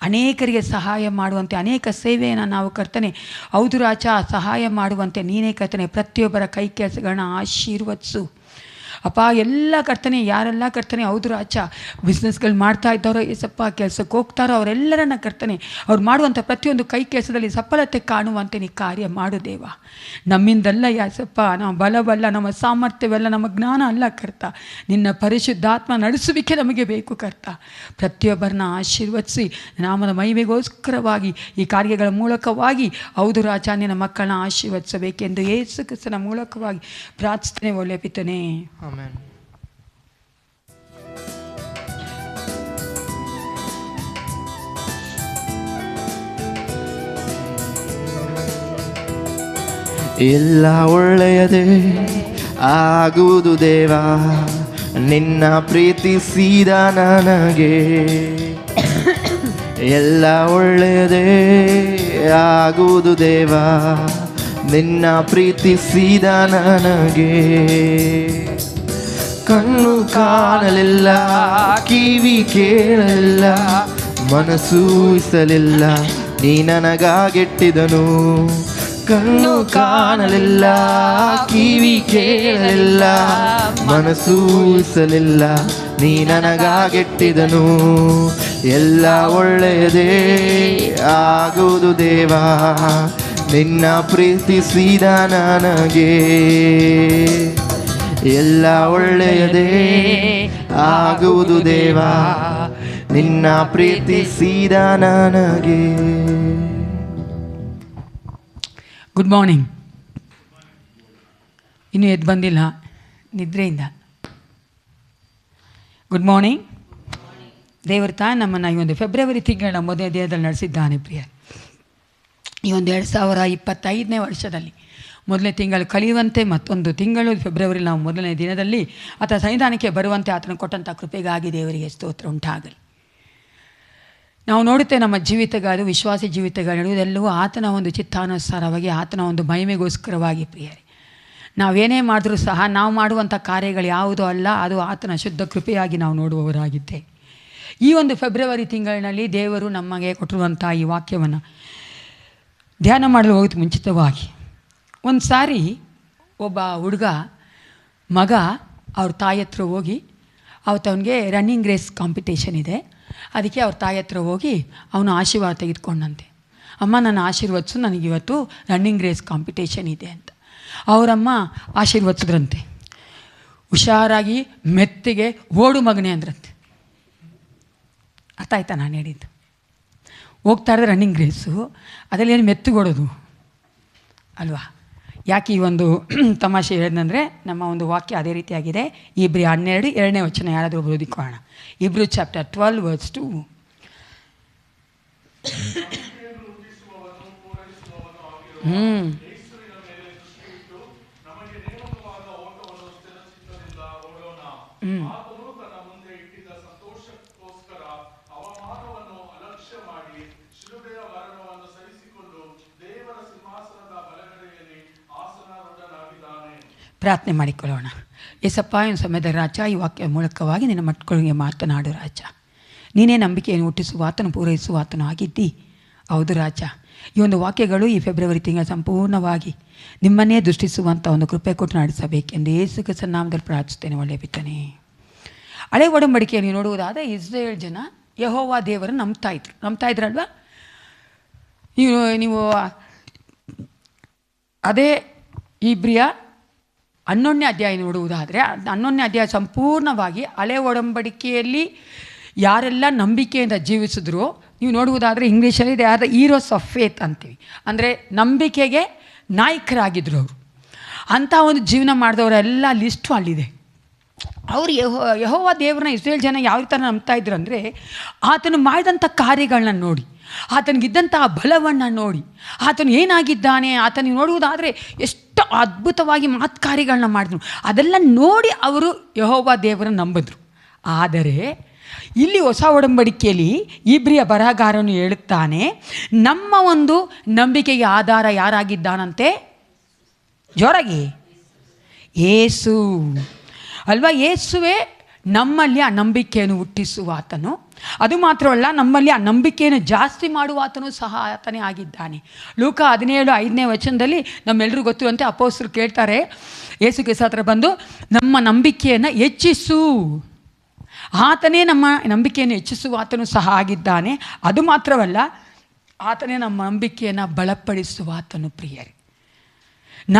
ಅನೇಕರಿಗೆ ಸಹಾಯ ಮಾಡುವಂತೆ, ಅನೇಕ ಸೇವೆಯನ್ನು ನಾವು ಕರ್ತನೆ ಹೌದು ರಾಜ ಸಹಾಯ ಮಾಡುವಂತೆ ನೀನೇ ಕರ್ತನೆ ಪ್ರತಿಯೊಬ್ಬರ ಕೈ ಕೆಲಸಗಳನ್ನ ಆಶೀರ್ವದಿಸು ಅಪ್ಪ. ಎಲ್ಲ ಕರ್ತನೆ ಯಾರೆಲ್ಲ ಕರ್ತನೆ ಹೌದು ರಾಜ ಬಿಸ್ನೆಸ್ಗಳು ಮಾಡ್ತಾ ಇದ್ದಾರೋ ಏಸಪ್ಪ, ಕೆಲಸಕ್ಕೆ ಹೋಗ್ತಾರೋ ಅವರೆಲ್ಲರನ್ನ ಕರ್ತನೆ ಅವ್ರು ಮಾಡುವಂಥ ಪ್ರತಿಯೊಂದು ಕೈ ಕೆಲಸದಲ್ಲಿ ಸಫಲತೆ ಕಾಣುವಂತೆ ನೀ ಕಾರ್ಯ ಮಾಡು ದೇವ. ನಮ್ಮಿಂದಲ್ಲ ಯಾಸಪ್ಪ, ನಮ್ಮ ಬಲವಲ್ಲ, ನಮ್ಮ ಸಾಮರ್ಥ್ಯವಲ್ಲ, ನಮ್ಮ ಜ್ಞಾನ ಅಲ್ಲ ಕರ್ತ, ನಿನ್ನ ಪರಿಶುದ್ಧಾತ್ಮ ನಡೆಸುವಿಕೆ ನಮಗೆ ಬೇಕು ಕರ್ತ. ಪ್ರತಿಯೊಬ್ಬರನ್ನ ಆಶೀರ್ವದಿಸಿ ನಾಮದ ಮಹಿಮೆಗೋಸ್ಕರವಾಗಿ ಈ ಕಾರ್ಯಗಳ ಮೂಲಕವಾಗಿ ಹೌದು ರಾಜ ನಿನ್ನ ಮಕ್ಕಳನ್ನ ಆಶೀರ್ವದಿಸಬೇಕೆಂದು ಯೇಸು ಕ್ರಿಸ್ತನ ಮೂಲಕವಾಗಿ ಪ್ರಾರ್ಥನೆ ಒಳ್ಳೆ ಪಿತನೇ. ಆಮೆನ್. ಎಲ್ಲ ಒಳ್ಳೆಯದೇ ಆಗುವುದು ದೇವ, ನಿನ್ನ ಪ್ರೀತಿಸಿದ ನನಗೆ. ಎಲ್ಲ ಒಳ್ಳೆಯದೇ ಆಗುವುದು ದೇವ, ನಿನ್ನ ಪ್ರೀತಿಸಿದ ನನಗೆ. ಕಣ್ಣು ಕಾಣಲಿಲ್ಲ, ಕಿವಿ ಕೇಳಲಿಲ್ಲ, ಮನಸ್ಸು ಊಹಿಸಲಿಲ್ಲ, ನೀ ನನಗಾಗೆಟ್ಟಿದನು. ಕಣ್ಣು ಕಾಣಲಿಲ್ಲ, ಕಿವಿ ಕೇಳಲಿಲ್ಲ, ಮನಸ್ಸು ಊಹಿಸಲಿಲ್ಲ, ನೀ ನನಗಾಗೆಟ್ಟಿದನು. ಎಲ್ಲ ಒಳ್ಳೆಯದೇ ಆಗುವುದು ದೇವ, ನಿನ್ನ ಪ್ರೀತಿಸಿದ ನನಗೆ. ಎಲ್ಲ ಒಳ್ಳೆಯದೇ ಆಗುವುದು ದೇವ, ನಿನ್ನ ಪ್ರೀತಿಸಿದ ನನಗೆ. Good morning. ಇನ್ನೂ ಎದ್ದು ಬಂದಿಲ್ಲ ನಿದ್ರೆಯಿಂದ. Good morning. ದೇವರು ತಾಯಿ ನಮ್ಮನ್ನು ಈ ಒಂದು ಫೆಬ್ರವರಿ ತಿಂಗಳ ಮೊದಲನೇ ದಿನದಲ್ಲಿ ನಡೆಸಿದ್ದಾನೆ ಪ್ರಿಯ. ಈ ಒಂದು 2025ನೇ ವರ್ಷದಲ್ಲಿ ಮೊದಲನೇ ತಿಂಗಳು ಕಳೆಯುವಂತೆ ಮತ್ತೊಂದು ತಿಂಗಳು ಫೆಬ್ರವರಿ ನಾವು ಮೊದಲನೇ ದಿನದಲ್ಲಿ ಆತ ಸನ್ನಿಧಾನಕ್ಕೆ ಬರುವಂತೆ ಆತನು ಕೊಟ್ಟಂಥ ಕೃಪೆಗಾಗಿ ದೇವರಿಗೆ ಸ್ತೋತ್ರ ಉಂಟಾಗಲಿ. ನಾವು ನೋಡುತ್ತೆ ನಮ್ಮ ಜೀವಿತಗಳು, ವಿಶ್ವಾಸಿ ಜೀವಿತಗಳು ನಡೆಯುವುದೆಲ್ಲವೂ ಆತನ ಒಂದು ಚಿತ್ತಾನುಸಾರವಾಗಿ, ಆತನ ಒಂದು ಮಹಿಮೆಗೋಸ್ಕರವಾಗಿ ಪ್ರಿಯರೇ. ನಾವೇನೇ ಮಾಡಿದ್ರೂ ಸಹ ನಾವು ಮಾಡುವಂಥ ಕಾರ್ಯಗಳು ಯಾವುದೂ ಅಲ್ಲ, ಅದು ಆತನ ಶುದ್ಧ ಕೃಪೆಯಾಗಿ ನಾವು ನೋಡುವವರಾಗಿದ್ದೆ. ಈ ಒಂದು ಫೆಬ್ರವರಿ ತಿಂಗಳಿನಲ್ಲಿ ದೇವರು ನಮಗೆ ಕೊಟ್ಟಿರುವಂಥ ಈ ವಾಕ್ಯವನ್ನು ಧ್ಯಾನ ಮಾಡಲು ಹೋಗಿದ್ದು ಮುಂಚಿತವಾಗಿ ಒಂದು ಸಾರಿ ಒಬ್ಬ ಹುಡುಗ ಮಗ ಅವ್ರ ತಾಯಿ ಹತ್ರ ಹೋಗಿ, ಅವನಿಗೆ ರನ್ನಿಂಗ್ ರೇಸ್ ಕಾಂಪಿಟೇಷನ್ ಇದೆ, ಅದಕ್ಕೆ ಅವ್ರ ತಾಯಿ ಹತ್ರ ಹೋಗಿ ಅವನು ಆಶೀರ್ವಾದ ತೆಗೆದುಕೊಂಡಂತೆ. ಅಮ್ಮ ನನ್ನ ಆಶೀರ್ವದಿಸು, ನನಗಿವತ್ತು ರನ್ನಿಂಗ್ ರೇಸ್ ಕಾಂಪಿಟೇಷನ್ ಇದೆ ಅಂತ. ಅವರಮ್ಮ ಆಶೀರ್ವದಿಸಿದ್ರಂತೆ. ಹುಷಾರಾಗಿ ಮೆತ್ತಿಗೆ ಓಡು ಮಗನೇ ಅಂದ್ರಂತೆ. ಅರ್ಥ ಆಯ್ತಾ ನಾನು ಹೇಳಿದ್ದು? ಹೋಗ್ತಾ ಇರೋದು ರನ್ನಿಂಗ್ ರೇಸು, ಅದರಲ್ಲಿ ಏನು ಮೆತ್ತಗೊಡೋದು ಅಲ್ವಾ? ಯಾಕೆ ಈ ಒಂದು ತಮಾಷೆ ಹೇಳಿದಂದರೆ ನಮ್ಮ ಒಂದು ವಾಕ್ಯ ಅದೇ ರೀತಿಯಾಗಿದೆ. ಇಬ್ರಿ 12 2ನೇ ವಚನ ಯಾರಾದರೂ ಓದಿಕೊಳ್ಳೋಣ. ಇಬ್ರು ಚಾಪ್ಟರ್ 12 ವರ್ಸ್ 2. ಪ್ರಾರ್ಥನೆ ಮಾಡಿಕೊಳ್ಳೋಣ. ಏಸಪ್ಪ, ಈ ಸಮಯದ ರಾಜ, ಈ ವಾಕ್ಯ ಮೂಲಕವಾಗಿ ನಿನ್ನ ಮಕ್ಕಳಿಗೆ ಮಾತನಾಡು ರಾಜ. ನೀನೇ ನಂಬಿಕೆಯನ್ನು ಹುಟ್ಟಿಸುವ ಆತನು ಪೂರೈಸುವ ಆತನು ಆಗಿದ್ದಿ. ಹೌದು ರಾಜ, ಈ ಒಂದು ವಾಕ್ಯಗಳು ಈ ಫೆಬ್ರವರಿ ತಿಂಗಳ ಸಂಪೂರ್ಣವಾಗಿ ನಿಮ್ಮನ್ನೇ ದೃಷ್ಟಿಸುವಂಥ ಒಂದು ಕೃಪೆ ಕೊಟ್ಟು ನಡೆಸಬೇಕೆಂದು ಯೇಸು ಕ್ರಿಸ್ತನ ನಾಮದಲ್ಲಿ ಪ್ರಾರ್ಥಿಸ್ತೇನೆ. ಒಳ್ಳೆಯ ಬಿತ್ತನೆ. ಹಳೆ ಒಡಂಬಡಿಕೆಯನ್ನು ನೋಡುವುದಾದರೆ ಇಸ್ರೇಲ್ ಜನ ಯೆಹೋವ ದೇವರನ್ನು ನಂಬ್ತಾ ಇದ್ರಲ್ವ? ನೀವು ಅದೇ ಇಬ್ರಿಯ 11ನೇ ಅಧ್ಯಾಯ ನೋಡುವುದಾದರೆ 11ನೇ ಅಧ್ಯಾಯ ಸಂಪೂರ್ಣವಾಗಿ ಹಳೆ ಒಡಂಬಡಿಕೆಯಲ್ಲಿ ಯಾರೆಲ್ಲ ನಂಬಿಕೆಯಿಂದ ಜೀವಿಸಿದ್ರು ನೀವು ನೋಡುವುದಾದರೆ ಇಂಗ್ಲೀಷಲ್ಲಿ they are the heroes of faith ಅಂತೀವಿ. ಅಂದರೆ ನಂಬಿಕೆಗೆ ನಾಯಕರಾಗಿದ್ದರು ಅವರು. ಅಂಥ ಒಂದು ಜೀವನ ಮಾಡಿದವರೆಲ್ಲ ಲಿಸ್ಟು ಅಲ್ಲಿದೆ. ಅವರು ಯೆಹೋವ ದೇವ್ರನ್ನ ಇಸ್ರೇಲ್ ಜನ ಯಾವ ಥರ ನಂಬ್ತಾ ಇದ್ರು ಅಂದರೆ, ಆತನು ಮಾಡಿದಂಥ ಕಾರ್ಯಗಳನ್ನ ನೋಡಿ, ಆತನಿಗಿದ್ದಂತಹ ಬಲವನ್ನು ನೋಡಿ, ಆತನು ಏನಾಗಿದ್ದಾನೆ ಆತನಿಗೆ ನೋಡುವುದಾದರೆ ಎಷ್ಟು ಅದ್ಭುತವಾಗಿ ಕಾರ್ಯಗಳನ್ನ ಮಾಡಿದ್ರು, ಅದೆಲ್ಲ ನೋಡಿ ಅವರು ಯೆಹೋವ ದೇವರನ್ನು ನಂಬಿದ್ರು. ಆದರೆ ಇಲ್ಲಿ ಹೊಸ ಒಡಂಬಡಿಕೆಯಲ್ಲಿ ಇಬ್ರಿಯ ಬರಹಗಾರನು ಹೇಳುತ್ತಾನೆ, ನಮ್ಮ ಒಂದು ನಂಬಿಕೆಗೆ ಆಧಾರ ಯಾರಾಗಿದ್ದಾನಂತೆ? ಜೋರಾಗಿ, ಯೇಸು ಅಲ್ವಾ? ಯೇಸುವೇ ನಮ್ಮಲ್ಲಿ ಆ ನಂಬಿಕೆಯನ್ನು ಹುಟ್ಟಿಸುವ ಆತನು. ಅದು ಮಾತ್ರವಲ್ಲ, ನಮ್ಮಲ್ಲಿ ಆ ನಂಬಿಕೆಯನ್ನು ಜಾಸ್ತಿ ಮಾಡುವ ಆತನು ಸಹ ಆತನೇ ಆಗಿದ್ದಾನೆ. ಲೂಕ 17:5 ನಮ್ಮೆಲ್ಲರಿಗೂ ಗೊತ್ತಿರುವಂತೆ ಅಪೊಸ್ತಲರು ಕೇಳ್ತಾರೆ, ಯೇಸು ಕ್ರಿಸ್ತ ಹತ್ರ ಬಂದು ನಮ್ಮ ನಂಬಿಕೆಯನ್ನು ಹೆಚ್ಚಿಸು. ಆತನೇ ನಮ್ಮ ನಂಬಿಕೆಯನ್ನು ಹೆಚ್ಚಿಸುವ ಆತನು ಸಹ ಆಗಿದ್ದಾನೆ. ಅದು ಮಾತ್ರವಲ್ಲ, ಆತನೇ ನಮ್ಮ ನಂಬಿಕೆಯನ್ನು ಬಲಪಡಿಸುವ ಆತನು. ಪ್ರಿಯರೇ,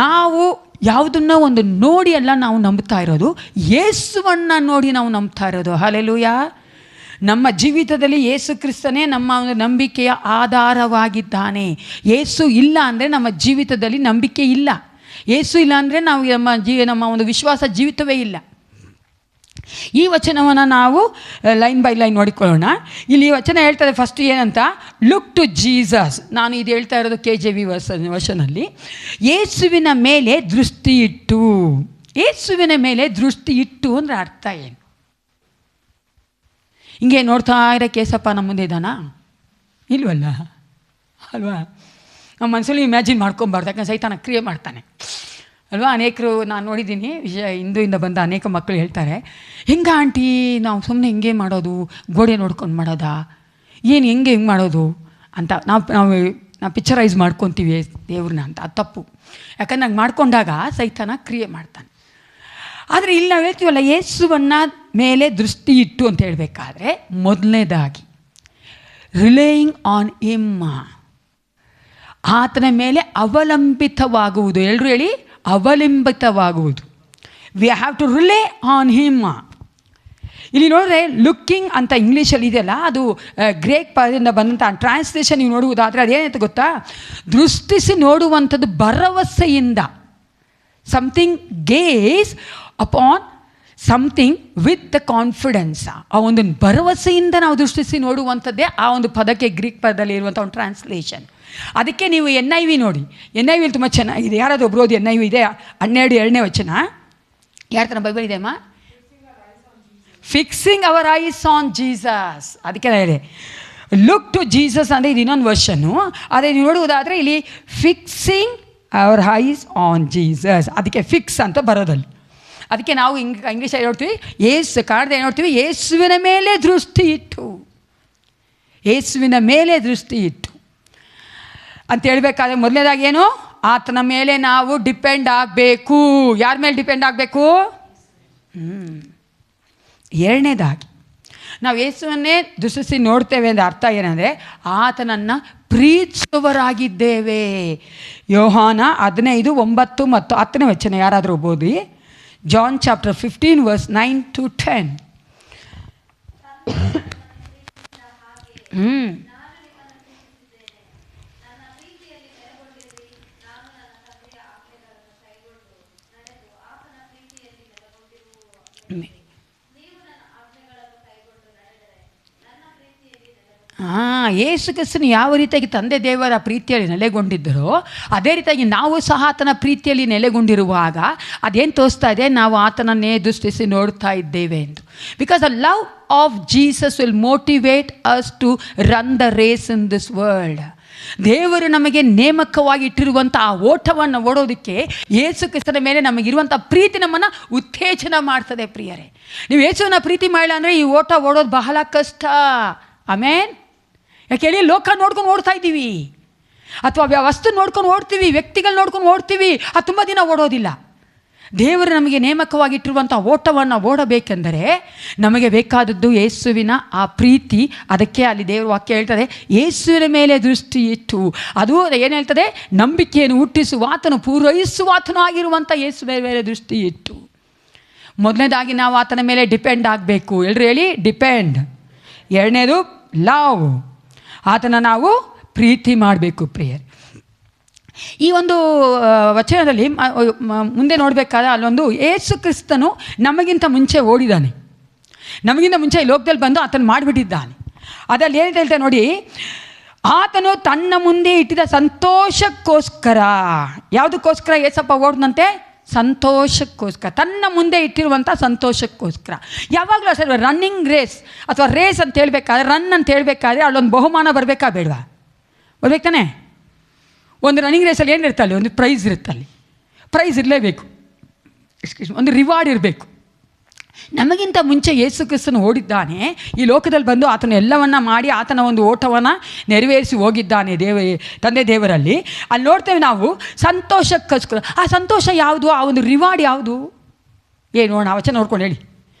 ನಾವು ಯಾವುದನ್ನು ಒಂದು ನೋಡಿ ಅಲ್ಲ ನಾವು ನಂಬ್ತಾ ಇರೋದು, ಯೇಸುವನ್ನು ನೋಡಿ ನಾವು ನಂಬ್ತಾ ಇರೋದು. ಹಲ್ಲೆಲೂಯಾ. ನಮ್ಮ ಜೀವಿತದಲ್ಲಿ ಯೇಸು ಕ್ರಿಸ್ತನೇ ನಮ್ಮ ಒಂದು ನಂಬಿಕೆಯ ಆಧಾರವಾಗಿದ್ದಾನೆ. ಯೇಸು ಇಲ್ಲ ಅಂದರೆ ನಮ್ಮ ಜೀವಿತದಲ್ಲಿ ನಂಬಿಕೆ ಇಲ್ಲ. ಯೇಸು ಇಲ್ಲ ಅಂದರೆ ನಾವು ನಮ್ಮ ಒಂದು ವಿಶ್ವಾಸ ಜೀವಿತವೇ ಇಲ್ಲ. ಈ ವಚನವನ್ನು ನಾವು ಲೈನ್ ಬೈ ಲೈನ್ ನೋಡಿಕೊಳ್ಳೋಣ. ಇಲ್ಲಿ ಈ ವಚನ ಹೇಳ್ತಾರೆ ಫಸ್ಟ್ ಏನಂತ, ಲುಕ್ ಟು ಜೀಸಸ್. ನಾನು ಇದು ಹೇಳ್ತಾ ಇರೋದು KJV ವರ್ಷನಲ್ಲಿ. ಯೇಸುವಿನ ಮೇಲೆ ದೃಷ್ಟಿ ಇಟ್ಟು. ಯೇಸುವಿನ ಮೇಲೆ ದೃಷ್ಟಿ ಇಟ್ಟು ಅಂದರೆ ಅರ್ಥ ಏನು? ಹಿಂಗೆ ನೋಡ್ತಾ ಇರೋ ಕೇಸಪ್ಪ ನಮ್ಮ ಮುಂದೆ ಇದ್ದಾನಾ? ಇಲ್ವಲ್ಲ ಅಲ್ವಾ? ನಮ್ಮ ಮನಸ್ಸಲ್ಲಿ ಇಮ್ಯಾಜಿನ್ ಮಾಡ್ಕೊಬಾರ್ದು, ಯಾಕಂದ್ರೆ ಸೈತಾನ ಕ್ರಿಯೆ ಮಾಡ್ತಾನೆ ಅಲ್ವಾ? ಅನೇಕರು ನಾನು ನೋಡಿದ್ದೀನಿ, ಹಿಂದೂಯಿಂದ ಬಂದ ಅನೇಕ ಮಕ್ಕಳು ಹೇಳ್ತಾರೆ, ಹೆಂಗೆ ಆಂಟಿ ನಾವು ಸುಮ್ಮನೆ ಹಿಂಗೆ ಮಾಡೋದು, ಗೋಡೆ ನೋಡ್ಕೊಂಡು ಮಾಡೋದಾ, ಏನು ಹೆಂಗೆ ಮಾಡೋದು ಅಂತ ನಾವು ಪಿಕ್ಚರೈಸ್ ಮಾಡ್ಕೊತೀವಿ ದೇವ್ರನ್ನ ಅಂತ. ಅದು ತಪ್ಪು. ಯಾಕಂದ್ರೆ ನಂಗೆ ಮಾಡ್ಕೊಂಡಾಗ ಸೈತಾನ ಕ್ರಿಯೆ ಮಾಡ್ತಾನೆ. ಆದರೆ ಇಲ್ಲಿ ನಾವು ಹೇಳ್ತೀವಲ್ಲ, ಯೇಸುವನ್ನು ಮೇಲೆ ದೃಷ್ಟಿ ಇಟ್ಟು ಅಂತ ಹೇಳಬೇಕಾದ್ರೆ, ಮೊದಲನೇದಾಗಿ ರಿಲೇಯಿಂಗ್ ಆನ್ ಹಿಮ್, ಆತನ ಮೇಲೆ ಅವಲಂಬಿತವಾಗುವುದು. ಎಲ್ಲರೂ ಹೇಳಿ, ಅವಲಂಬಿತವಾಗುವುದು. We have to rely on him. ಇಲ್ಲಿ ನೋಡಿದ್ರೆ ಲುಕ್ಕಿಂಗ್ ಅಂತ ಇಂಗ್ಲೀಷಲ್ಲಿ ಇದೆಯಲ್ಲ, ಅದು ಗ್ರೇಕ್ ಪದದಿಂದ ಬಂದಂಥ ಟ್ರಾನ್ಸ್ಲೇಷನ್ ನೀವು ನೋಡುವುದಾದರೆ ಅದೇನಂತ ಗೊತ್ತಾ? ದೃಷ್ಟಿಸಿ ನೋಡುವಂಥದ್ದು ಭರವಸೆಯಿಂದ. Something gaze upon something with the confidence. ಆ ಒಂದು ಭರವಸೆಯಿಂದ ನಾವು ದೃಷ್ಟಿಸಿ ನೋಡುವಂಥದ್ದೇ ಆ ಒಂದು ಪದಕ್ಕೆ ಗ್ರೀಕ್ ಪದದಲ್ಲಿ ಇರುವಂಥ ಒಂದು ಟ್ರಾನ್ಸ್ಲೇಷನ್. ಅದಕ್ಕೆ ನೀವು NIV ನೋಡಿ, NIV ತುಂಬ ಚೆನ್ನಾಗಿದೆ. ಯಾರಾದರೂ ಒಬ್ರು ಓದಿ NIV ಇದೆ 12 ವಚನ. ಯಾರ ಥರ ಬೈಬಲ್ ಇದೆ ಅಮ್ಮ? Fixing our eyes on Jesus. ಅದಕ್ಕೆ ಹೇಳಿ ಲುಕ್ ಟು ಜೀಸಸ್ ಅಂದರೆ ಇದು ಇನ್ನೊಂದು ವರ್ಷನ್ನು. ಅದೇ ನೀವು ನೋಡುವುದಾದರೆ ಇಲ್ಲಿ fixing our eyes on Jesus, ಅದಕ್ಕೆ ಫಿಕ್ಸ್ ಅಂತ ಬರೋದಲ್ಲಿ. ಅದಕ್ಕೆ ನಾವು ಇಂಗ್ಲೀಷಲ್ಲಿ ನೋಡ್ತೀವಿ, ಕನ್ನಡ ಏನು ನೋಡ್ತೀವಿ? ಯೇಸುವಿನ ಮೇಲೆ ದೃಷ್ಟಿ ಇಟ್ಟು, ಯೇಸುವಿನ ಮೇಲೆ ದೃಷ್ಟಿ ಇಟ್ಟು ಅಂತ ಹೇಳಬೇಕಾದ್ರೆ ಮೊದಲನೇದಾಗಿ ಏನು? ಆತನ ಮೇಲೆ ನಾವು ಡಿಪೆಂಡ್ ಆಗಬೇಕು. ಯಾರ ಮೇಲೆ ಡಿಪೆಂಡ್ ಆಗಬೇಕು? ಎರಡನೇದಾಗಿ ನಾವು ಯೇಸುವನ್ನೇ ದೃಷ್ಟಿಸಿ ನೋಡ್ತೇವೆ ಅಂದರೆ ಅರ್ಥ ಏನಂದರೆ, ಆತನನ್ನು ಪ್ರೀತಿಸುವವರಾಗಿದ್ದೇವೆ. ಯೋಹಾನ 15:9 ಮತ್ತು 10 ವಚನ ಯಾರಾದರೂ ಓದಿ. John chapter 15 verse 9 to 10. ಯೇಸು ಕ್ರಿಸ್ತನು ಯಾವ ರೀತಿಯಾಗಿ ತಂದೆ ದೇವರ ಪ್ರೀತಿಯಲ್ಲಿ ನೆಲೆಗೊಂಡಿದ್ದರೋ ಅದೇ ರೀತಿಯಾಗಿ ನಾವು ಸಹ ಆತನ ಪ್ರೀತಿಯಲ್ಲಿ ನೆಲೆಗೊಂಡಿರುವಾಗ ಅದೇನು ತೋರಿಸ್ತಾ ಇದೆ? ನಾವು ಆತನನ್ನೇ ದೃಷ್ಟಿಸಿ ನೋಡ್ತಾ ಇದ್ದೇವೆ ಎಂದು. Because the love of Jesus will motivate us to run the race in this world. ದೇವರು ನಮಗೆ ನೇಮಕವಾಗಿ ಇಟ್ಟಿರುವಂಥ ಆ ಓಟವನ್ನು ಓಡೋದಕ್ಕೆ ಯೇಸು ಕ್ರಿಸ್ತನ ಮೇಲೆ ನಮಗಿರುವಂಥ ಪ್ರೀತಿ ನಮ್ಮನ್ನು ಉತ್ತೇಜನ ಮಾಡ್ತದೆ. ಪ್ರಿಯರೇ, ನೀವು ಯೇಸುವನ್ನ ಪ್ರೀತಿ ಮಾಡಿಲ್ಲ ಅಂದರೆ ಈ ಓಟ ಓಡೋದು ಬಹಳ ಕಷ್ಟ. ಆಮೇನ್. ಯಾಕೆ ಹೇಳಿ? ಲೋಕ ನೋಡ್ಕೊಂಡು ಓಡ್ತಾ ಇದ್ದೀವಿ, ಅಥವಾ ವಸ್ತು ನೋಡ್ಕೊಂಡು ಓಡ್ತೀವಿ, ವ್ಯಕ್ತಿಗಳು ನೋಡ್ಕೊಂಡು ಓಡ್ತೀವಿ, ಅದು ತುಂಬ ದಿನ ಓಡೋದಿಲ್ಲ. ದೇವರು ನಮಗೆ ನೇಮಕವಾಗಿಟ್ಟಿರುವಂಥ ಓಟವನ್ನು ಓಡಬೇಕೆಂದರೆ ನಮಗೆ ಬೇಕಾದದ್ದು ಯೇಸುವಿನ ಆ ಪ್ರೀತಿ. ಅದಕ್ಕೆ ಅಲ್ಲಿ ದೇವರ ವಾಕ್ಯ ಹೇಳ್ತದೆ, ಯೇಸುವಿನ ಮೇಲೆ ದೃಷ್ಟಿ ಇಟ್ಟು. ಅದು ಏನು ಹೇಳ್ತದೆ? ನಂಬಿಕೆಯನ್ನು ಹುಟ್ಟಿಸುವ ಆತನು, ಪೂರೈಸುವ ಆತನು ಆಗಿರುವಂಥ ಯೇಸುವಿನ ಮೇಲೆ ದೃಷ್ಟಿ ಇಟ್ಟು. ಮೊದಲನೇದಾಗಿ ನಾವು ಆತನ ಮೇಲೆ ಡಿಪೆಂಡ್ ಆಗಬೇಕು. ಎಲ್ಲರೂ ಹೇಳಿ, ಡಿಪೆಂಡ್. ಎರಡನೇದು ಲವ್, ಆತನ ನಾವು ಪ್ರೀತಿ ಮಾಡಬೇಕು. ಪ್ರಿಯರ್, ಈ ಒಂದು ವಚನದಲ್ಲಿ ಮುಂದೆ ನೋಡಬೇಕಾದ್ರೆ ಅಲ್ಲೊಂದು ಯೇಸು ಕ್ರಿಸ್ತನು ನಮಗಿಂತ ಮುಂಚೆ ಓಡಿದ್ದಾನೆ, ನಮಗಿಂತ ಮುಂಚೆ ಈ ಲೋಕದಲ್ಲಿ ಬಂದು ಆತನು ಮಾಡಿಬಿಟ್ಟಿದ್ದಾನೆ. ಅದರಲ್ಲಿ ಏನು ಹೇಳ್ತಾರೆ ನೋಡಿ, ಆತನು ತನ್ನ ಮುಂದೆ ಇಟ್ಟಿದ್ದ ಸಂತೋಷಕ್ಕೋಸ್ಕರ, ಯಾವುದಕ್ಕೋಸ್ಕರ ಏಸಪ್ಪ ಓಡ್ದಂತೆ? ಸಂತೋಷಕ್ಕೋಸ್ಕರ, ತನ್ನ ಮುಂದೆ ಇಟ್ಟಿರುವಂಥ ಸಂತೋಷಕ್ಕೋಸ್ಕರ. ಯಾವಾಗಲೂ ಸರ್ ರನ್ನಿಂಗ್ ರೇಸ್ ಅಥವಾ ರೇಸ್ ಅಂತ ಹೇಳ್ಬೇಕಾದ್ರೆ, ರನ್ ಅಂತ ಹೇಳ್ಬೇಕಾದ್ರೆ ಅಲ್ಲೊಂದು ಬಹುಮಾನ ಬರಬೇಕಾ ಬೇಡವಾ? ಬರ್ಬೇಕು ತಾನೆ? ಒಂದು ರನ್ನಿಂಗ್ ರೇಸಲ್ಲಿ ಏನು ಇರ್ತಲ್ಲಿ? ಒಂದು ಪ್ರೈಸ್ ಇರುತ್ತಲ್ಲಿ, ಪ್ರೈಸ್ ಇರಲೇಬೇಕು, ಒಂದು ರಿವಾರ್ಡ್ ಇರಬೇಕು. ನಮಗಿಂತ ಮುಂಚೆ ಯೇಸು ಕ್ರಿಸ್ತನು ಓಡಿದ್ದಾನೆ, ಈ ಲೋಕದಲ್ಲಿ ಬಂದು ಆತನ ಎಲ್ಲವನ್ನ ಮಾಡಿ ಆತನ ಒಂದು ಓಟವನ್ನು ನೆರವೇರಿಸಿ ಹೋಗಿದ್ದಾನೆ ತಂದೆ ದೇವರಲ್ಲಿ. ಅಲ್ಲಿ ನೋಡ್ತೇವೆ ನಾವು ಸಂತೋಷಕ್ಕೋಸ್ಕರ. ಆ ಸಂತೋಷ ಯಾವುದು? ಆ ಒಂದು ರಿವಾರ್ಡ್ ಯಾವುದು? ಏನು ನೋಡೋಣ, ವಚನ ನೋಡ್ಕೊಂಡು ಹೇಳಿ.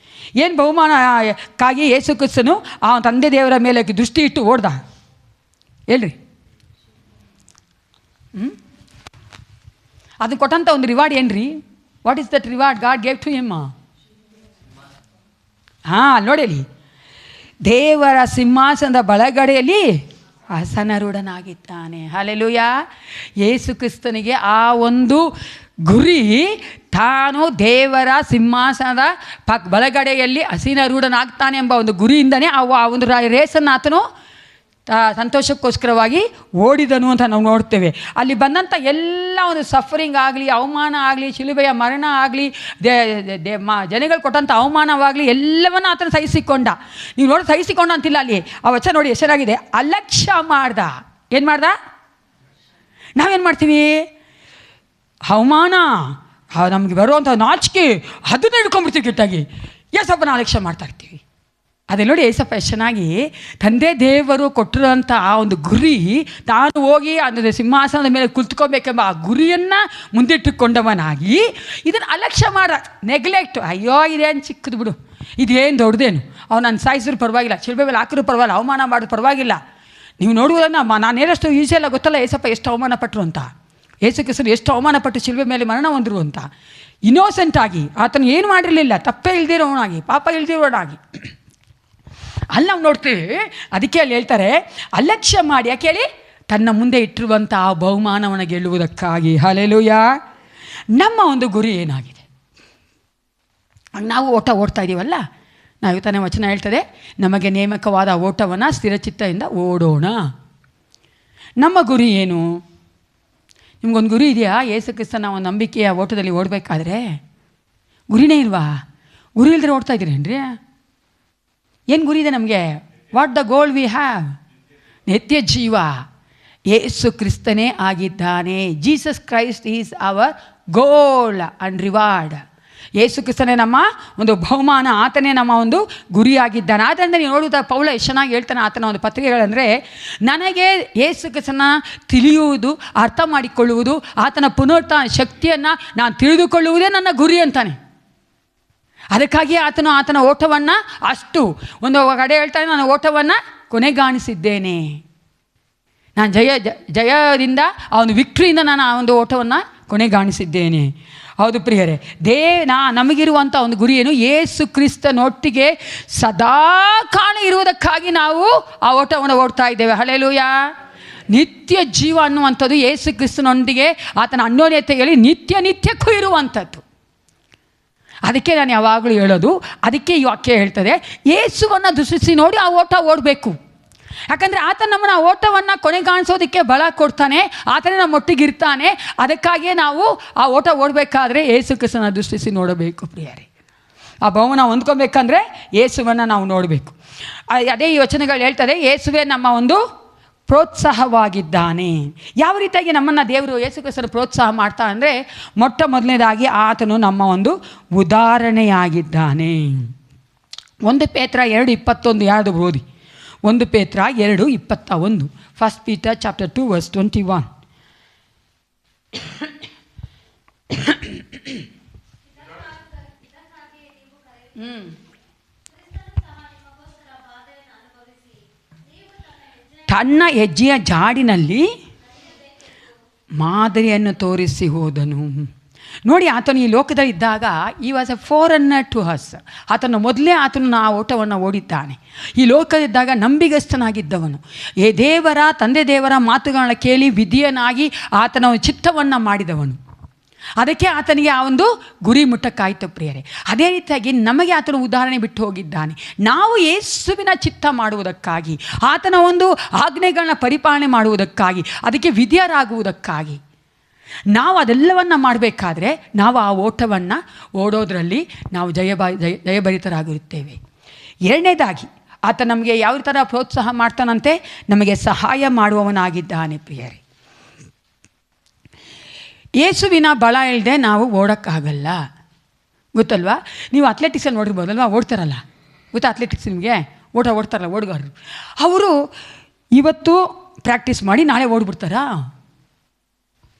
ಏನು ಬಹುಮಾನಕ್ಕಾಗಿ ಯೇಸು ಕ್ರಿಸ್ತನು ಆ ತಂದೆ ದೇವರ ಮೇಲೆ ದೃಷ್ಟಿ ಇಟ್ಟು ಓಡ್ದ ಹೇಳ್ರಿ? ಅದನ್ನು ಕೊಟ್ಟಂಥ ಒಂದು ರಿವಾರ್ಡ್ ಏನು ರೀ? What is that reward God gave to him? ನೋಡಿ, ದೇವರ ಸಿಂಹಾಸನದ ಬಲಗಡೆಯಲ್ಲಿ ಆಸನಾರೂಢನಾಗಿದ್ದಾನೆ. ಹಲ್ಲೆಲೂಯಾ. ಯೇಸು ಕ್ರಿಸ್ತನಿಗೆ ಆ ಒಂದು ಗುರಿ, ತಾನು ದೇವರ ಸಿಂಹಾಸನದ ಬಲಗಡೆಯಲ್ಲಿ ಆಸೀನಾರೂಢನಾಗ್ತಾನೆ ಎಂಬ ಒಂದು ಗುರಿಯಿಂದನೇ ಆ ಒಂದು ರೇಸನ್ನು ಆತನು ಸಂತೋಷಕ್ಕೋಸ್ಕರವಾಗಿ ಓಡಿದನು ಅಂತ ನಾವು ನೋಡ್ತೇವೆ. ಅಲ್ಲಿ ಬಂದಂಥ ಎಲ್ಲ ಒಂದು ಸಫರಿಂಗ್ ಆಗಲಿ, ಅವಮಾನ ಆಗಲಿ, ಶಿಲುಬೆಯ ಮರಣ ಆಗಲಿ, ಜನಗಳು ಕೊಟ್ಟಂಥ ಅವಮಾನವಾಗಲಿ ಎಲ್ಲವನ್ನ ಆತನ ಸಹಿಸಿಕೊಂಡ. ನೀವು ನೋಡಿ, ಸಹಿಸಿಕೊಂಡ ಅಂತಿಲ್ಲ ಅಲ್ಲಿ, ಆ ವಚನ ನೋಡಿ ಹೆಸರಾಗಿದೆ, ಅಲಕ್ಷ್ಯ ಮಾಡ್ದ. ಏನು ಮಾಡ್ದ? ನಾವೇನು ಮಾಡ್ತೀವಿ? ಅವಮಾನ, ನಮಗೆ ಬರುವಂಥ ನಾಚಿಕೆ, ಅದನ್ನ ಹಿಡ್ಕೊಂಡ್ಬಿಡ್ತೀವಿ ಕಿಟ್ಟಾಗಿ, ಏಸಪ್ಪನ ಅಲಕ್ಷ್ಯ ಮಾಡ್ತಾ ಇರ್ತೀವಿ. ಅದೇ ನೋಡಿ, ಏಸಪ್ಪ ಎಷ್ಟು ಚೆನ್ನಾಗಿ ತಂದೆ ದೇವರು ಕೊಟ್ಟಿರೋಂಥ ಆ ಒಂದು ಗುರಿ, ತಾನು ಹೋಗಿ ಅಂದರೆ ಸಿಂಹಾಸನದ ಮೇಲೆ ಕುಳಿತುಕೋಬೇಕೆಂಬ ಆ ಗುರಿಯನ್ನು ಮುಂದಿಟ್ಟುಕೊಂಡವನಾಗಿ ಇದನ್ನು ಅಲಕ್ಷ್ಯ ಮಾಡ, ನೆಗ್ಲೆಕ್ಟ್, ಅಯ್ಯೋ ಇದೇನು ಚಿಕ್ಕದು ಬಿಡು, ಇದೇನು ದೊಡ್ಡದೇನು, ನಾನು ಸಾಯಿಸಿದ್ರು ಪರವಾಗಿಲ್ಲ, ಶಿಲ್ಬೆ ಮೇಲೆ ಹಾಕಿದ್ರು ಪರವಾಗಿಲ್ಲ, ಅವಮಾನ ಮಾಡೋದು ಪರವಾಗಿಲ್ಲ. ನೀವು ನೋಡುವುದನ್ನು ನಾನೇನಷ್ಟು ಈಸಿಯಲ್ಲ ಗೊತ್ತಲ್ಲ ಏಸಪ್ಪ ಎಷ್ಟು ಅವಮಾನ ಪಟ್ಟರು ಅಂತ, ಏಸು ಕ್ರಿಸ್ತನು ಎಷ್ಟು ಅವಮಾನಪಟ್ಟು ಶಿಲ್ಬೆ ಮೇಲೆ ಮರಣ ಹೊಂದರು ಅಂತ. ಇನ್ನೋಸೆಂಟ್ ಆಗಿ, ಆತನು ಏನು ಮಾಡಿರಲಿಲ್ಲ, ತಪ್ಪೇ ಇಲ್ದಿರೋನಾಗಿ, ಪಾಪ ಇಲ್ದಿರೋನಾಗಿ ಅಲ್ಲಿ ನಾವು ನೋಡ್ತೀವಿ. ಅದಕ್ಕೆ ಅಲ್ಲಿ ಹೇಳ್ತಾರೆ ಅಲಕ್ಷ್ಯ ಮಾಡಿ, ಯಾಕೆ ಹೇಳಿ? ತನ್ನ ಮುಂದೆ ಇಟ್ಟಿರುವಂಥ ಆ ಬಹುಮಾನವನ್ನು ಗೆಲ್ಲುವುದಕ್ಕಾಗಿ. ಹಲ್ಲೆಲೂಯಾ. ನಮ್ಮ ಒಂದು ಗುರಿ ಏನಾಗಿದೆ? ನಾವು ಓಡ್ತಾ ಇದ್ದೀವಲ್ಲ, ನಾವು ತಾನೇ ವಚನ ಹೇಳ್ತದೆ, ನಮಗೆ ನೇಮಕವಾದ ಓಟವನ್ನು ಸ್ಥಿರಚಿತ್ತದಿಂದ ಓಡೋಣ. ನಮ್ಮ ಗುರಿ ಏನು? ನಿಮ್ಗೊಂದು ಗುರಿ ಇದೆಯಾ? ಯೇಸು ಕ್ರಿಸ್ತನ ಒಂದು ನಂಬಿಕೆಯ ಓಟದಲ್ಲಿ ಓಡಬೇಕಾದ್ರೆ ಗುರಿನೇ ಇಲ್ವಾ? ಗುರಿ ಇಲ್ಲದ್ರೆ ಓಡ್ತಾ ಇದ್ದೀರೇನ್ರಿ? ಏನು ಗುರಿ ಇದೆ ನಮಗೆ? What the goal we have? ನಿತ್ಯ ಜೀವ ಯೇಸು ಕ್ರಿಸ್ತನೇ ಆಗಿದ್ದಾನೆ. Jesus Christ is our goal and reward. ಯೇಸು ಕ್ರಿಸ್ತನೇ ನಮ್ಮ ಒಂದು ಬಹುಮಾನ, ಆತನೇ ನಮ್ಮ ಒಂದು ಗುರಿಯಾಗಿದ್ದಾನೆ. ಆದ್ದರಿಂದ ನೀವು ನೋಡುತ್ತಾ ಪೌಲ ಎಷ್ಟು ಚೆನ್ನಾಗಿ ಹೇಳ್ತಾನೆ ಆತನ ಒಂದು ಪತ್ರಿಕೆಗಳಂದರೆ, ನನಗೆ ಯೇಸು ಕ್ರಿಸ್ತನ ತಿಳಿಯುವುದು, ಅರ್ಥ ಮಾಡಿಕೊಳ್ಳುವುದು, ಆತನ ಪುನರುತ್ಥಾನ ಶಕ್ತಿಯನ್ನು ನಾನು ತಿಳಿದುಕೊಳ್ಳುವುದೇ ನನ್ನ ಗುರಿ ಅಂತಾನೆ. ಅದಕ್ಕಾಗಿ ಆತನ ಓಟವನ್ನು ಅಷ್ಟು ಒಂದು ಕಡೆ ಹೇಳ್ತಾನೆ, ನಾನು ಓಟವನ್ನು ಕೊನೆಗಾಣಿಸಿದ್ದೇನೆ, ನಾನು ಜಯದಿಂದ ಆ ಒಂದು ವಿಕ್ಟ್ರಿಯಿಂದ ನಾನು ಆ ಒಂದು ಓಟವನ್ನು ಕೊನೆಗಾಣಿಸಿದ್ದೇನೆ. ಹೌದು ಪ್ರಿಯರೇ, ನಮಗಿರುವಂಥ ಒಂದು ಗುರಿ ಏನು? ಯೇಸು ಕ್ರಿಸ್ತನೊಟ್ಟಿಗೆ ಸದಾ ಕಾಲ ಇರುವುದಕ್ಕಾಗಿ ನಾವು ಆ ಓಟವನ್ನು ಓಡ್ತಾ ಇದ್ದೇವೆ. ಹಲ್ಲೆಲೂಯಾ. ನಿತ್ಯ ಜೀವ ಅನ್ನುವಂಥದ್ದು ಯೇಸು ಕ್ರಿಸ್ತನೊಂದಿಗೆ ಆತನ ಅನ್ಯೋನ್ಯತೆಯಲ್ಲಿ ನಿತ್ಯಕ್ಕೂ ಇರುವಂಥದ್ದು. ಅದಕ್ಕೆ ನಾನು ಯಾವಾಗಲೂ ಹೇಳೋದು, ಅದಕ್ಕೆ ಈ ವಾಕ್ಯ ಹೇಳ್ತದೆ, ಯೇಸುವನ್ನು ದೃಷ್ಟಿಸಿ ನೋಡಿ ಆ ಓಟ ಓಡಬೇಕು. ಯಾಕಂದರೆ ಆತ ನಮ್ಮನ್ನು ಆ ಓಟವನ್ನು ಕೊನೆಗಾಣಿಸೋದಕ್ಕೆ ಬಲ ಕೊಡ್ತಾನೆ, ಆತನೇ ನಮ್ಮೊಟ್ಟಿಗಿರ್ತಾನೆ. ಅದಕ್ಕಾಗಿಯೇ ನಾವು ಆ ಓಟ ಓಡಬೇಕಾದ್ರೆ ಯೇಸು ಕ್ರಿಸ್ತನ ದೃಷ್ಟಿಸಿ ನೋಡಬೇಕು ಪ್ರಿಯರೇ. ಆ ಬಹುಮಾನ ಹೊಂದ್ಕೊಬೇಕಂದ್ರೆ ಯೇಸುವನ್ನು ನಾವು ನೋಡಬೇಕು. ಅದೇ ಈ ವಚನಗಳು ಹೇಳ್ತದೆ, ಯೇಸುವೇ ನಮ್ಮ ಒಂದು ಪ್ರೋತ್ಸಾಹವಾಗಿದ್ದಾನೆ. ಯಾವ ರೀತಿಯಾಗಿ ನಮ್ಮನ್ನು ದೇವರು ಯೇಸು ಕ್ರಿಸ್ತನು ಪ್ರೋತ್ಸಾಹ ಮಾಡ್ತಾ ಅಂದರೆ, ಮೊಟ್ಟ ಮೊದಲನೇದಾಗಿ ಆತನು ನಮ್ಮ ಒಂದು ಉದಾಹರಣೆಯಾಗಿದ್ದಾನೆ. 1 ಪೇತ್ರ 2:21 ಯಾವುದು ಓದಿ? 1 ಪೇತ್ರ 2:21. First Peter chapter 2 verse 21. ತನ್ನ ಹೆಜ್ಜೆಯ ಜಾಡಿನಲ್ಲಿ ಮಾದರಿಯನ್ನು ತೋರಿಸಿ ಹೋದನು. ನೋಡಿ, ಆತನು ಈ ಲೋಕದಲ್ಲಿ ಇದ್ದಾಗ ಈ ವಾಸ್ ಎ ಫಾರೆನ್ನರ್ ಟು ಹಸ್. ಆತನು ಮೊದಲೇ ಆತನು ಆ ಓಟವನ್ನು ಓಡಿದ್ದಾನೆ. ಈ ಲೋಕದಿದ್ದಾಗ ನಂಬಿಗಸ್ತನಾಗಿದ್ದವನು, ತಂದೆ ದೇವರ ಮಾತುಗಳನ್ನ ಕೇಳಿ ವಿಧಿಯನಾಗಿ ಆತನ ಚಿತ್ತವನ್ನು ಮಾಡಿದವನು. ಅದಕ್ಕೆ ಆತನಿಗೆ ಆ ಒಂದು ಗುರಿ ಮುಟ್ಟಕ್ಕಾಯಿತು ಪ್ರಿಯರೇ. ಅದೇ ರೀತಿಯಾಗಿ ನಮಗೆ ಆತನ ಉದಾಹರಣೆ ಬಿಟ್ಟು ಹೋಗಿದ್ದಾನೆ. ನಾವು ಯೇಸುವಿನ ಚಿತ್ತ ಮಾಡುವುದಕ್ಕಾಗಿ, ಆತನ ಒಂದು ಆಜ್ಞೆಗಳನ್ನ ಪರಿಪಾಲನೆ ಮಾಡುವುದಕ್ಕಾಗಿ, ಅದಕ್ಕೆ ವಿಧಿಯರಾಗುವುದಕ್ಕಾಗಿ ನಾವು ಅದೆಲ್ಲವನ್ನು ಮಾಡಬೇಕಾದ್ರೆ ನಾವು ಆ ಓಟವನ್ನು ಓಡೋದ್ರಲ್ಲಿ ನಾವು ಜಯಭರಿತರಾಗಿರುತ್ತೇವೆ. ಎರಡನೇದಾಗಿ ಆತ ನಮಗೆ ಯಾವ ಥರ ಪ್ರೋತ್ಸಾಹ ಮಾಡ್ತಾನಂತೆ, ನಮಗೆ ಸಹಾಯ ಮಾಡುವವನಾಗಿದ್ದಾನೆ ಪ್ರಿಯರೇ. ಯೇಸುವಿನ ಬಲ ಇಲ್ಲದೆ ನಾವು ಓಡೋಕ್ಕಾಗಲ್ಲ, ಗೊತ್ತಲ್ವಾ? ನೀವು ಅಥ್ಲೆಟಿಕ್ಸಲ್ಲಿ ನೋಡಿರ್ಬೋದಲ್ವ, ಓಡ್ತಾರಲ್ಲ, ಗೊತ್ತಾ ಅಥ್ಲೆಟಿಕ್ಸ್ ನಿಮಗೆ? ಓಡ್ತಾರಲ್ಲ ಓಡುಗಾರರು, ಅವರು ಇವತ್ತು ಪ್ರಾಕ್ಟೀಸ್ ಮಾಡಿ ನಾಳೆ ಓಡ್ಬಿಡ್ತಾರಾ?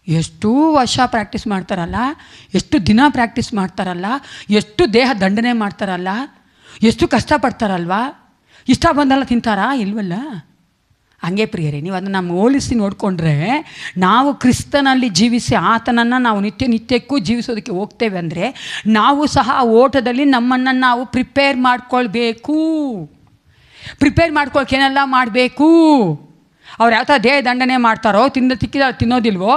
ಎಷ್ಟು ವರ್ಷ ಪ್ರಾಕ್ಟೀಸ್ ಮಾಡ್ತಾರಲ್ಲ, ಎಷ್ಟು ದಿನ ಪ್ರಾಕ್ಟೀಸ್ ಮಾಡ್ತಾರಲ್ಲ, ಎಷ್ಟು ದೇಹ ದಂಡನೆ ಮಾಡ್ತಾರಲ್ಲ, ಎಷ್ಟು ಕಷ್ಟಪಡ್ತಾರಲ್ವ? ಇಷ್ಟ ಬಂದಲ್ಲ ತಿಂತಾರಾ? ಇಲ್ವಲ್ಲ. ಹಂಗೆ ಪ್ರಿಯರೇ, ನೀವು ಅದನ್ನು ಹೋಲಿಸಿ ನೋಡಿಕೊಂಡ್ರೆ, ನಾವು ಕ್ರಿಸ್ತನಲ್ಲಿ ಜೀವಿಸಿ ಆತನನ್ನು ನಾವು ನಿತ್ಯಕ್ಕೂ ಜೀವಿಸೋದಕ್ಕೆ ಹೋಗ್ತೇವೆ ಅಂದರೆ ನಾವು ಸಹ ಆ ಓಟದಲ್ಲಿ ನಮ್ಮನ್ನು ನಾವು ಪ್ರಿಪೇರ್ ಮಾಡ್ಕೊಳ್ಬೇಕು. ಪ್ರಿಪೇರ್ ಮಾಡ್ಕೊಳಕ್ಕೆ ಏನೆಲ್ಲ ಮಾಡಬೇಕು? ಅವ್ರು ಯಾವ ಥರ ದೇಹ ದಂಡನೆ ಮಾಡ್ತಾರೋ, ತಿನ್ನೋದಿಲ್ವೋ,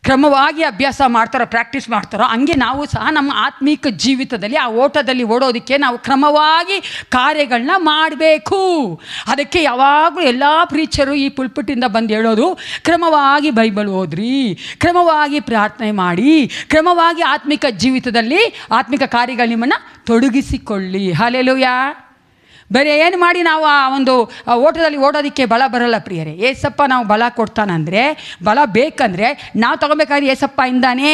ಕ್ರಮವಾಗಿ ಅಭ್ಯಾಸ ಮಾಡ್ತಾರೋ, ಪ್ರಾಕ್ಟೀಸ್ ಮಾಡ್ತಾರೋ, ಹಂಗೆ ನಾವು ಸಹ ನಮ್ಮ ಆತ್ಮೀಕ ಜೀವಿತದಲ್ಲಿ ಆ ಓಟದಲ್ಲಿ ಓಡೋದಕ್ಕೆ ನಾವು ಕ್ರಮವಾಗಿ ಕಾರ್ಯಗಳನ್ನ ಮಾಡಬೇಕು. ಅದಕ್ಕೆ ಯಾವಾಗಲೂ ಎಲ್ಲ ಪ್ರೀಚರು ಈ ಪುಲ್ಪಿಟ್ಟಿಂದ ಬಂದು ಹೇಳೋದು, ಕ್ರಮವಾಗಿ ಬೈಬಲ್ ಓದ್ರಿ, ಕ್ರಮವಾಗಿ ಪ್ರಾರ್ಥನೆ ಮಾಡಿ, ಕ್ರಮವಾಗಿ ಆತ್ಮಿಕ ಜೀವಿತದಲ್ಲಿ ಆತ್ಮಿಕ ಕಾರ್ಯಗಳು ನಿಮ್ಮನ್ನು ತೊಡಗಿಸಿಕೊಳ್ಳಿ. ಹಲ್ಲೆಲೂಯಾ. ಬರೀ ಏನು ಮಾಡಿ ನಾವು ಆ ಒಂದು ಓಟದಲ್ಲಿ ಓಡೋದಕ್ಕೆ ಬಲ ಬರಲ್ಲ ಪ್ರಿಯರೇ. ಏಸಪ್ಪ ನಾವು ಬಲ ಕೊಡ್ತಾನಂದರೆ, ಬಲ ಬೇಕಂದರೆ ನಾವು ತೊಗೊಬೇಕಾದ್ರೆ ಏಸಪ್ಪ ಇಂದಾನೇ.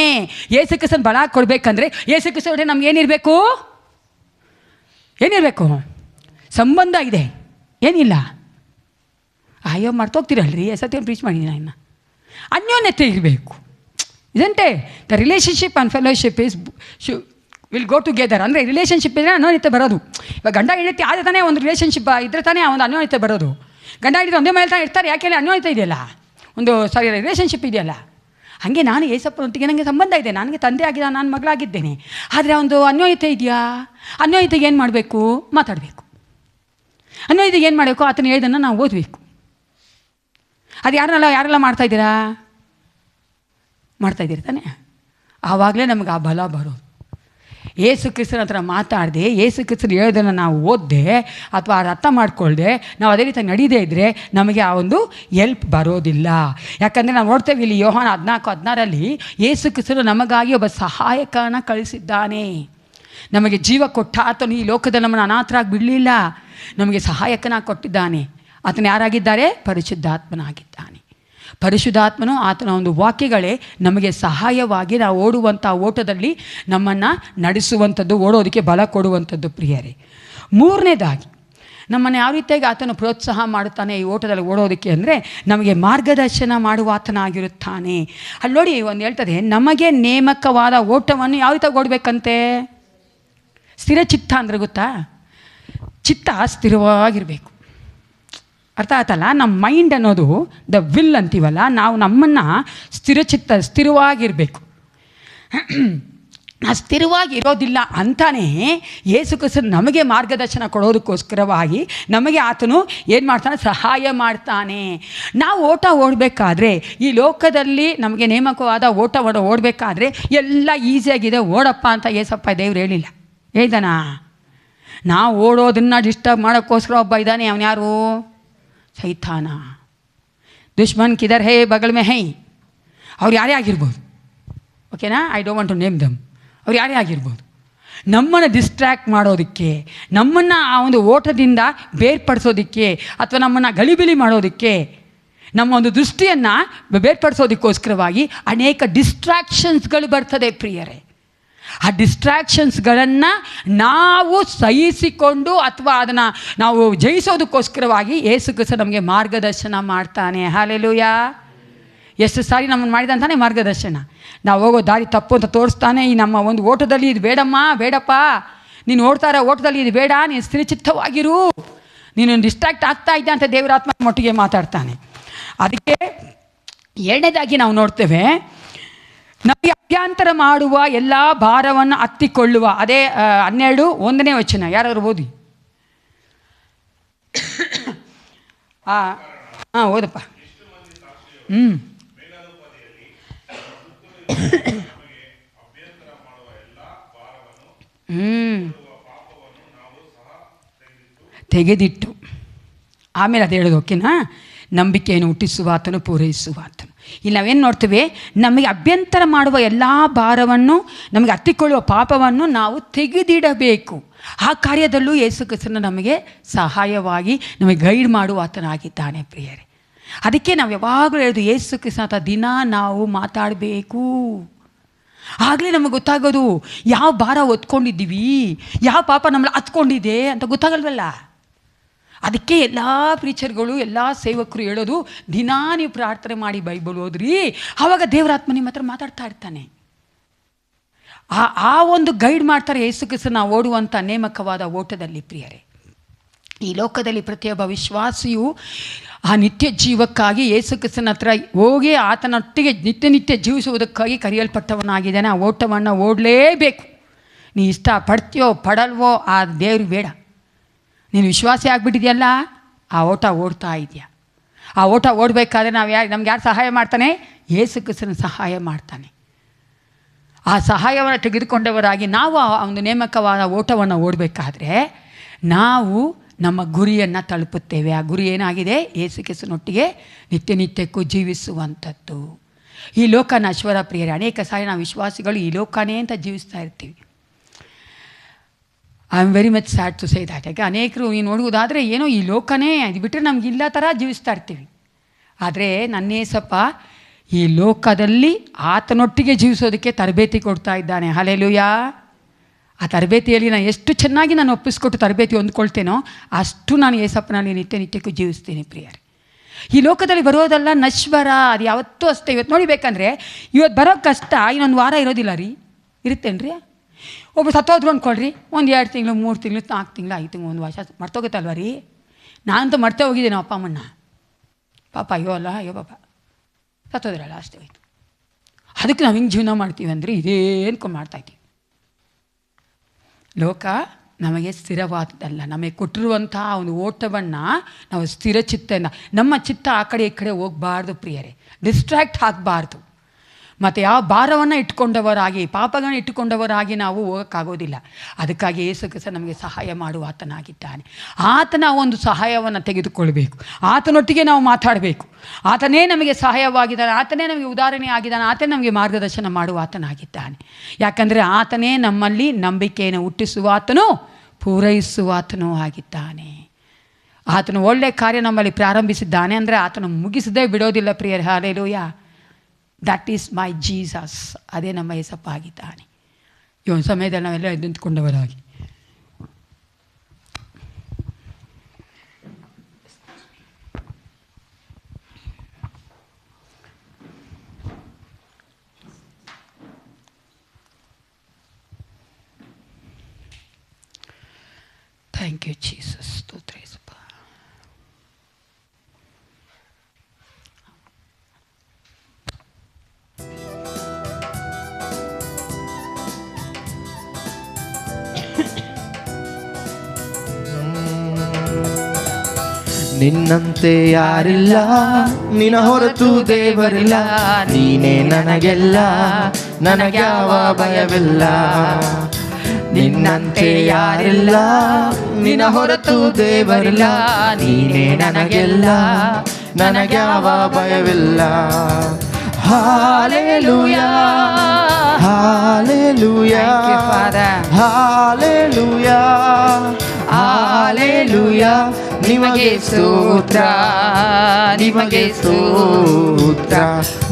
ಏಸು ಕ್ರಿಸ್ತನ ಬಲ ಕೊಡಬೇಕಂದ್ರೆ ಏಸು ಕ್ರಿಸ್ತನ ನಮ್ಗೆ ಏನಿರಬೇಕು? ಸಂಬಂಧ ಇದೆ, ಏನಿಲ್ಲ. ಅಯ್ಯೋ ಮರ್ತೋಗ್ತೀರಲ್ರಿ, ಎಸತ್ತೇನು ಪ್ರೀಚ್ ಮಾಡಿದ್ದೀನಿ ಇನ್ನು. ಅನ್ಯೋನ್ಯತೆ ಇರಬೇಕು, ಇದಂತೆ. The relationship and fellowship will go together. ಅಂದರೆ ರಿಲೇಷನ್ಶಿಪ್ ಇದ್ದರೆ ಅನ್ಯೋನ್ಯತೆ ಬರೋದು. ಇವಾಗ ಗಂಡ ಹೆಂಡತಿ ಆದರೆ ತಾನೇ ಒಂದು ರಿಲೇಷನ್ಶಿಪ್ ಇದ್ದರೆ ತಾನೇ ಒಂದು ಅನ್ಯೋನ್ಯತೆ ಬರೋದು. ಗಂಡ ಹೆಂಡತಿ ಒಂದೇ ಮೇಲೆ ತಾನೇ ಇರ್ತಾರೆ, ಯಾಕೆಂದರೆ ಅನ್ಯೋನ್ಯತೆ ಇದೆಯಲ್ಲ, ರಿಲೇಷನ್ಶಿಪ್ ಇದೆಯಲ್ಲ. ಹಾಗೆ ನಾನು ಏಸಪ್ಪನೊಟ್ಟಿಗೆ ನನಗೆ ಸಂಬಂಧ ಇದೆ, ನನಗೆ ತಂದೆ ಆಗಿದ್ದ, ನಾನು ಮಗಳಾಗಿದ್ದೇನೆ. ಆದರೆ ಒಂದು ಅನ್ಯೋನ್ಯತೆ ಇದೆಯಾ? ಅನ್ಯೋನ್ಯತೆಗೆ ಏನು ಮಾಡಬೇಕು? ಮಾತಾಡಬೇಕು. ಅನ್ಯೋನ್ಯತೆಗೆ ಏನು ಮಾಡಬೇಕು? ಆತನ ಹೇಳಿದ್ದನ್ನು ನಾವು ಓದಬೇಕು. ಅದು ಯಾರೆಲ್ಲ ಮಾಡ್ತಾಯಿದ್ದೀರಾ ತಾನೆ? ಆವಾಗಲೇ ನಮಗೆ ಆ ಬಲ ಬರೋದು. ಏಸು ಕ್ರಿಸ್ತನ ಹತ್ರ ಮಾತಾಡದೆ, ಏಸು ಕ್ರಿಸ್ತನ ಹೇಳೋದನ್ನು ನಾವು ಓದದೆ ಅಥವಾ ಅದು ಅರ್ಥ ಮಾಡ್ಕೊಳ್ದೆ ನಾವು ಅದೇ ರೀತಿ ನಡೀದೇ ಇದ್ದರೆ ನಮಗೆ ಆ ಒಂದು ಎಲ್ಪ್ ಬರೋದಿಲ್ಲ. ಯಾಕಂದರೆ ನಾವು ನೋಡ್ತೇವೆ ಇಲ್ಲಿ ಯೋಹಾನ 14:16 ಏಸು ಕ್ರಿಸ್ತನು ನಮಗಾಗಿ ಒಬ್ಬ ಸಹಾಯಕನ ಕಳಿಸಿದ್ದಾನೆ. ನಮಗೆ ಜೀವ ಕೊಟ್ಟ ಆತನು ಈ ಲೋಕದಲ್ಲಿ ನಮ್ಮನ್ನು ಅನಾಥರಾಗಿ ಬಿಡಲಿಲ್ಲ, ನಮಗೆ ಸಹಾಯಕನಾಗಿ ಕೊಟ್ಟಿದ್ದಾನೆ. ಆತನು ಯಾರಾಗಿದ್ದಾರೆ? ಪರಿಶುದ್ಧಾತ್ಮನಾಗಿದ್ದಾನೆ. ಪರಿಶುದ್ಧಾತ್ಮನು ಆತನ ಒಂದು ವಾಕ್ಯಗಳೇ ನಮಗೆ ಸಹಾಯವಾಗಿ ನಾವು ಓಡುವಂಥ ಓಟದಲ್ಲಿ ನಮ್ಮನ್ನು ನಡೆಸುವಂಥದ್ದು, ಓಡೋದಕ್ಕೆ ಬಲ ಕೊಡುವಂಥದ್ದು ಪ್ರಿಯರೇ. ಮೂರನೇದಾಗಿ ನಮ್ಮನ್ನು ಯಾವ ರೀತಿಯಾಗಿ ಆತನು ಪ್ರೋತ್ಸಾಹ ಮಾಡುತ್ತಾನೆ ಈ ಓಟದಲ್ಲಿ ಓಡೋದಕ್ಕೆ ಅಂದರೆ, ನಮಗೆ ಮಾರ್ಗದರ್ಶನ ಮಾಡುವ ಆತನಾಗಿರುತ್ತಾನೆ. ಅಲ್ಲಿ ನೋಡಿ ಒಂದು ಹೇಳ್ತದೆ, ನಮಗೆ ನೇಮಕವಾದ ಓಟವನ್ನು ಯಾವ ರೀತಿಯಾಗಿ ಓಡಬೇಕಂತೆ? ಸ್ಥಿರ ಚಿತ್ತ ಅಂದರೆ ಗೊತ್ತಾ? ಚಿತ್ತ ಸ್ಥಿರವಾಗಿರಬೇಕು. ಅರ್ಥ ಆಯ್ತಲ್ಲ? ನಮ್ಮ ಮೈಂಡ್ ಅನ್ನೋದು ದ ವಿಲ್ ಅಂತೀವಲ್ಲ, ನಾವು ನಮ್ಮನ್ನು ಸ್ಥಿರವಾಗಿರಬೇಕು. ನಾವು ಸ್ಥಿರವಾಗಿ ಇರೋದಿಲ್ಲ ಅಂತಾನೆ ಯೇಸು ಕ್ರಿಸ್ತನು ನಮಗೆ ಮಾರ್ಗದರ್ಶನ ಕೊಡೋದಕ್ಕೋಸ್ಕರವಾಗಿ ನಮಗೆ ಆತನು ಏನು ಮಾಡ್ತಾನೆ? ಸಹಾಯ ಮಾಡ್ತಾನೆ. ನಾವು ಓಟ ಓಡಬೇಕಾದ್ರೆ, ಈ ಲೋಕದಲ್ಲಿ ನಮಗೆ ನೇಮಕವಾದ ಓಟವನ್ನು ಓಡಬೇಕಾದ್ರೆ ಎಲ್ಲ ಈಸಿಯಾಗಿದೆ ಓಡಪ್ಪ ಅಂತ ಏಸಪ್ಪ ದೇವ್ರು ಹೇಳಿಲ್ಲ. ಹೇಳ್ದಾನ? ನಾವು ಓಡೋದನ್ನು ಡಿಸ್ಟರ್ಬ್ ಮಾಡೋಕ್ಕೋಸ್ಕರ ಒಬ್ಬ ಇದ್ದಾನೆ. ಅವನು ಯಾರು? ಸೈತಾನ. ದುಶ್ಮನ್ ಕಿದರ್ ಹೇ ಬಗಲ್ ಮೇ ಹೈ. ಅವ್ರು ಯಾರೇ ಆಗಿರ್ಬೋದು, ಓಕೆನಾ? I don't want to name them. ಅವ್ರು ಯಾರೇ ಆಗಿರ್ಬೋದು, ನಮ್ಮನ್ನು ಡಿಸ್ಟ್ರ್ಯಾಕ್ಟ್ ಮಾಡೋದಕ್ಕೆ, ನಮ್ಮನ್ನು ಆ ಒಂದು ಓಟದಿಂದ ಬೇರ್ಪಡಿಸೋದಕ್ಕೆ ಅಥವಾ ನಮ್ಮನ್ನು ಗಲಿಬಿಲಿ ಮಾಡೋದಕ್ಕೆ, ನಮ್ಮ ಒಂದು ದೃಷ್ಟಿಯನ್ನು ಬೇರ್ಪಡಿಸೋದಕ್ಕೋಸ್ಕರವಾಗಿ ಅನೇಕ ಡಿಸ್ಟ್ರ್ಯಾಕ್ಷನ್ಸ್ಗಳು ಬರ್ತದೆ ಪ್ರಿಯರೇ. ಆ ಡಿಸ್ಟ್ರ್ಯಾಕ್ಷನ್ಸ್ಗಳನ್ನು ನಾವು ಸಹಿಸಿಕೊಂಡು ಅಥವಾ ಅದನ್ನು ನಾವು ಜಯಿಸೋದಕ್ಕೋಸ್ಕರವಾಗಿ ಯೇಸು ಕ್ರಿಸ್ತ ನಮಗೆ ಮಾರ್ಗದರ್ಶನ ಮಾಡ್ತಾನೆ. ಹಲ್ಲೆಲೂಯಾ. ಎಷ್ಟು ಸಾರಿ ನಮ್ಮನ್ನು ಮಾಡಿದಂತಾನೆ ಮಾರ್ಗದರ್ಶನ. ನಾವು ಹೋಗೋ ದಾರಿ ತಪ್ಪು ಅಂತ ತೋರಿಸ್ತಾನೆ. ಈ ನಮ್ಮ ಒಂದು ಓಟದಲ್ಲಿ ಇದು ಬೇಡಪ್ಪ, ನೀನು ಓಡ್ತಾ ಇರೋ ಓಟದಲ್ಲಿ ಇದು ಬೇಡ, ನೀನು ಸ್ಥಿರಚಿತ್ತವಾಗಿರು, ನೀನು ಡಿಸ್ಟ್ರಾಕ್ಟ್ ಆಗ್ತಾ ಇದ್ದೆ ಅಂತ ದೇವರಾತ್ಮ ಮಟ್ಟಿಗೆ ಮಾತಾಡ್ತಾನೆ. ಅದಕ್ಕೆ ಎರಡನೇದಾಗಿ ನಾವು ನೋಡ್ತೇವೆ, ನಮಗೆ ಅಭ್ಯಂತರ ಮಾಡುವ ಎಲ್ಲ ಭಾರವನ್ನು ಹತ್ತಿಕೊಳ್ಳುವ. ಅದೇ 12:1 ವಚನ, ಯಾರಾದರೂ ಓದಿ. ಓದಪ್ಪ. ತೆಗೆದಿಟ್ಟು ಆಮೇಲೆ ಅದು ಹೇಳೋದು, ಓಕೆನಾ? ನಂಬಿಕೆಯನ್ನು ಹುಟ್ಟಿಸುವಾತನು, ಪೂರೈಸುವಾತನು. ಇಲ್ಲಿ ನಾವೇನು ನೋಡ್ತೀವಿ? ನಮಗೆ ಅಭ್ಯಂತರ ಮಾಡುವ ಎಲ್ಲ ಭಾರವನ್ನು, ನಮಗೆ ಹತ್ತಿಕೊಳ್ಳುವ ಪಾಪವನ್ನು ನಾವು ತೆಗೆದಿಡಬೇಕು. ಆ ಕಾರ್ಯದಲ್ಲೂ ಯೇಸು ಕ್ರಿಸ್ತನು ನಮಗೆ ಸಹಾಯವಾಗಿ ನಮಗೆ ಗೈಡ್ ಮಾಡುವ ಆತನಾಗಿದ್ದಾನೆ ಪ್ರಿಯರೇ. ಅದಕ್ಕೆ ನಾವು ಯಾವಾಗಲೂ ಹೇಳೋದು, ಯೇಸು ಕ್ರಿಸ್ತನ ದಿನ ನಾವು ಮಾತಾಡಬೇಕು. ಆಗಲೇ ನಮಗೆ ಗೊತ್ತಾಗೋದು ಯಾವ ಭಾರ ಹೊತ್ಕೊಂಡಿದ್ದೀವಿ, ಯಾವ ಪಾಪ ನಮ್ಮಲ್ಲಿ ಹತ್ಕೊಂಡಿದೆ ಅಂತ ಗೊತ್ತಾಗಲ್ವಲ್ಲ. ಅದಕ್ಕೆ ಎಲ್ಲ ಪ್ರೀಚರ್ಗಳು, ಎಲ್ಲ ಸೇವಕರು ಹೇಳೋದು, ದಿನಾ ನೀವು ಪ್ರಾರ್ಥನೆ ಮಾಡಿ ಬೈಬಲ್ ಓದ್ರಿ, ಆವಾಗ ದೇವರಾತ್ಮ ನಿಮ್ಮ ಹತ್ರ ಮಾತಾಡ್ತಾ ಇರ್ತಾನೆ. ಆ ಒಂದು ಗೈಡ್ ಮಾಡ್ತಾರೆ ಯೇಸು ಕ್ರಿಸ್ತ ನಾವು ಓಡುವಂಥ ನೇಮಕವಾದ ಓಟದಲ್ಲಿ ಪ್ರಿಯರೇ. ಈ ಲೋಕದಲ್ಲಿ ಪ್ರತಿಯೊಬ್ಬ ವಿಶ್ವಾಸಿಯು ಆ ನಿತ್ಯ ಜೀವಕ್ಕಾಗಿ ಯೇಸು ಕ್ರಿಸ್ತನ ಹತ್ರ ಹೋಗಿ ಆತನೊಟ್ಟಿಗೆ ನಿತ್ಯ ಜೀವಿಸುವುದಕ್ಕಾಗಿ ಕರೆಯಲ್ಪಟ್ಟವನಾಗಿದ್ದಾನೆ. ಆ ಓಟವನ್ನು ಓಡಲೇಬೇಕು. ನೀ ಇಷ್ಟ ಪಡ್ತೀಯೋ ಪಡಲ್ವೋ ಆ ದೇವ್ರು ಬೇಡ. ನೀನು ವಿಶ್ವಾಸಿ ಆಗಿಬಿಟ್ಟಿದೆಯಲ್ಲ, ಆ ಓಟ ಓಡ್ತಾ ಇದೆಯಾ. ಆ ಓಟ ಓಡಬೇಕಾದ್ರೆ ನಮ್ಗೆ ಯಾರು ಸಹಾಯ ಮಾಡ್ತಾನೆ? ಯೇಸು ಕ್ರಿಸ್ತನ ಸಹಾಯ ಮಾಡ್ತಾನೆ. ಆ ಸಹಾಯವನ್ನು ತೆಗೆದುಕೊಂಡವರಾಗಿ ನಾವು ಆ ಒಂದು ನೇಮಕವಾದ ಓಟವನ್ನು ಓಡಬೇಕಾದ್ರೆ ನಾವು ನಮ್ಮ ಗುರಿಯನ್ನು ತಲುಪುತ್ತೇವೆ. ಆ ಗುರಿ ಏನಾಗಿದೆ? ಯೇಸು ಕ್ರಿಸ್ತನೊಟ್ಟಿಗೆ ನಿತ್ಯಕ್ಕೂ ಜೀವಿಸುವಂಥದ್ದು. ಈ ಲೋಕ ನಶ್ವರ ಪ್ರಿಯರೇ. ಅನೇಕ ಸಾರಿ ನಾವು ವಿಶ್ವಾಸಿಗಳು ಈ ಲೋಕನೇ ಅಂತ ಜೀವಿಸ್ತಾ ಇರ್ತೀವಿ. I am very much sad to say that. ಯಾಕೆ ಅನೇಕರು ನೀವು ನೋಡುವುದಾದರೆ ಏನೋ ಈ ಲೋಕನೇ ಅದು ಬಿಟ್ಟರೆ ನಮಗಿಲ್ಲ ಥರ ಜೀವಿಸ್ತಾ ಇರ್ತೀವಿ. ಆದರೆ ನನ್ನೇಸಪ್ಪ ಈ ಲೋಕದಲ್ಲಿ ಆತನೊಟ್ಟಿಗೆ ಜೀವಿಸೋದಕ್ಕೆ ತರಬೇತಿ ಕೊಡ್ತಾ ಇದ್ದಾನೆ. ಹಲ್ಲೆಲೂಯಾ. ಆ ತರಬೇತಿಯಲ್ಲಿ ನಾನು ಎಷ್ಟು ಚೆನ್ನಾಗಿ ನಾನು ಒಪ್ಪಿಸ್ಕೊಟ್ಟು ತರಬೇತಿ ಹೊಂದ್ಕೊಳ್ತೇನೋ ಅಷ್ಟು ನಾನು ಏಸಪ್ಪನಲ್ಲಿ ನಿತ್ಯಕ್ಕೂ ಜೀವಿಸ್ತೀನಿ ಪ್ರಿಯರೇ. ಈ ಲೋಕದಲ್ಲಿ ಬರೋದಲ್ಲ ನಶ್ವರ, ಅದು ಯಾವತ್ತೂ ಅಷ್ಟೇ. ಇವತ್ತು ನೋಡಿಬೇಕಂದ್ರೆ ಇವತ್ತು ಬರೋ ಕಷ್ಟ ಇನ್ನೊಂದು ವಾರ ಇರೋದಿಲ್ಲ ರೀ. ಇರುತ್ತೇನೆ ರೀ? ಒಬ್ಬರು ಸತ್ತೋದ್ರು ಅಂದ್ಕೊಳ್ರಿ, 1-2 ತಿಂಗಳು 3 ತಿಂಗಳು 4 ತಿಂಗಳು 5 ತಿಂಗಳು 1 ವರ್ಷ ಮರ್ತೋಗುತ್ತಲ್ವ ರೀ. ನಾನಂತೂ ಮರ್ತೇ ಹೋಗಿದ್ದೇನೆ ಅಪ್ಪ ಅಮ್ಮನ್ನ. ಪಾಪ ಅಯ್ಯೋ ಪಾಪ ಸತ್ತೋದ್ರಲ್ಲ, ಅಷ್ಟೇ ಹೋಯ್ತು. ಅದಕ್ಕೆ ನಾವು ಹಿಂಗೆ ಜೀವನ ಮಾಡ್ತೀವಿ ಅಂದರೆ ಇದೇ ಅನ್ಕೊಂಡು ಮಾಡ್ತಾಯಿದ್ದೀವಿ. ಲೋಕ ನಮಗೆ ಸ್ಥಿರವಾದದ್ದಲ್ಲ. ನಮಗೆ ಕೊಟ್ಟಿರುವಂಥ ಒಂದು ಓಟವನ್ನು ನಾವು ಸ್ಥಿರಚಿತ್ತದಿಂದ, ನಮ್ಮ ಚಿತ್ತ ಆ ಕಡೆ ಈ ಕಡೆ ಹೋಗಬಾರ್ದು ಪ್ರಿಯರೇ. ಡಿಸ್ಟ್ರ್ಯಾಕ್ಟ್ ಆಗಬಾರ್ದು. ಮತ್ತು ಯಾವ ಭಾರವನ್ನು ಇಟ್ಕೊಂಡವರಾಗಿ, ಪಾಪಗಳನ್ನು ಇಟ್ಟುಕೊಂಡವರಾಗಿ ನಾವು ಹೋಗೋಕ್ಕಾಗೋದಿಲ್ಲ. ಅದಕ್ಕಾಗಿ ಯೇಸು ಕ್ರಿಸ್ತ ನಮಗೆ ಸಹಾಯ ಮಾಡುವ ಆತನಾಗಿದ್ದಾನೆ. ಆತನ ಒಂದು ಸಹಾಯವನ್ನು ತೆಗೆದುಕೊಳ್ಬೇಕು. ಆತನೊಟ್ಟಿಗೆ ನಾವು ಮಾತಾಡಬೇಕು. ಆತನೇ ನಮಗೆ ಸಹಾಯವಾಗಿದ್ದಾನೆ, ಆತನೇ ನಮಗೆ ಉದಾಹರಣೆ ಆಗಿದ್ದಾನೆ, ಆತನೇ ನಮಗೆ ಮಾರ್ಗದರ್ಶನ ಮಾಡುವ ಆತನಾಗಿದ್ದಾನೆ. ಯಾಕಂದರೆ ಆತನೇ ನಮ್ಮಲ್ಲಿ ನಂಬಿಕೆಯನ್ನು ಹುಟ್ಟಿಸುವ ಆತನು, ಪೂರೈಸುವ ಆತನೂ ಆಗಿದ್ದಾನೆ. ಆತನು ಒಳ್ಳೆಯ ಕಾರ್ಯ ನಮ್ಮಲ್ಲಿ ಪ್ರಾರಂಭಿಸಿದ್ದಾನೆ ಅಂದರೆ ಆತನು ಮುಗಿಸದೇ ಬಿಡೋದಿಲ್ಲ ಪ್ರಿಯರೇ. Hallelujah. That is my Jesus. ಅದೇ ನಮ್ಮ ಯೇಸಪ್ಪ ಆಗಿದ್ದಾನೆ. ಈ ಒಂದು ಸಮಯದಲ್ಲಿ ನಾವೆಲ್ಲ ನಿಂತ್ಕೊಂಡವರಾಗಿ ಥ್ಯಾಂಕ್ ಯು ಜೀಸಸ್. ಸ್ತೋತ್ರ ಯೇಸಪ್ಪ. ನಿನ್ನಂತೆ ಯಾರಿಲ್ಲ, ನಿನ್ನ ಹೊರತು ದೇವರಿಲ್ಲ, ನೀನೇ ನನಗೆಲ್ಲ, ನನಗ್ಯಾವ ಭಯವಿಲ್ಲ. ನಿನ್ನಂತೆ ಯಾರಿಲ್ಲ, ನಿನ್ನ ಹೊರತು ದೇವರಿಲ್ಲ, ನೀನೇ ನನಗೆಲ್ಲ, ನನಗ್ಯಾವ ಭಯವಿಲ್ಲ. Hallelujah, hallelujah, hallelujah, hallelujah. ನಿಮಗೆ ಸ್ತೋತ್ರ, ನಿಮಗೆ ಸ್ತೋತ್ರ,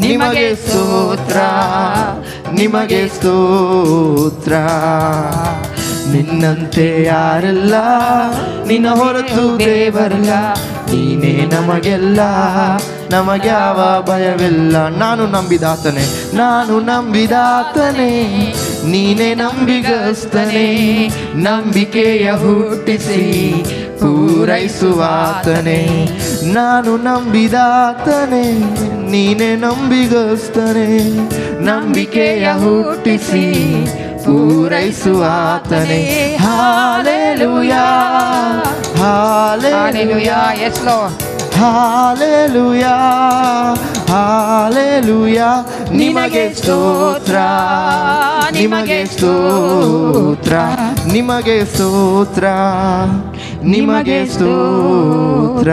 ನಿಮಗೆ ಸ್ತೋತ್ರ, ನಿಮಗೆ ಸ್ತೋತ್ರ. ನಿನ್ನಂತೆ ಯಾರಿಲ್ಲ, ನಿನ್ನ ಹೊರತು ದೇವರಿಲ್ಲ, ನೀನೇ ನಮಗೆಲ್ಲ, ನಮಗ್ಯಾವ ಭಯವಿಲ್ಲ. ನಾನು ನಂಬಿದಾತನೇ, ನಾನು ನಂಬಿದಾತನೇ, ನೀನೇ ನಂಬಿಗಸ್ತನೇ, ನಂಬಿಕೆಯ ಹುಟ್ಟಿಸಿ ಪೂರೈಸುವಾತನೇ. ನಾನು ನಂಬಿದಾತನೇ, ನೀನೇ ನಂಬಿಗಸ್ತನೇ, ನಂಬಿಕೆಯ ಹುಟ್ಟಿಸಿ ಪೂರೈಸುವಾತನೇ. Hallelujah, hallelujah, yes Lord. Hallelujah, hallelujah, ನಿಮಗೆ ಸ್ತೋತ್ರ, ನಿಮಗೆ ಸ್ತೋತ್ರ, ನಿಮಗೆ ಸ್ತೋತ್ರ, ನಿಮಗೆ ಸ್ತೋತ್ರ.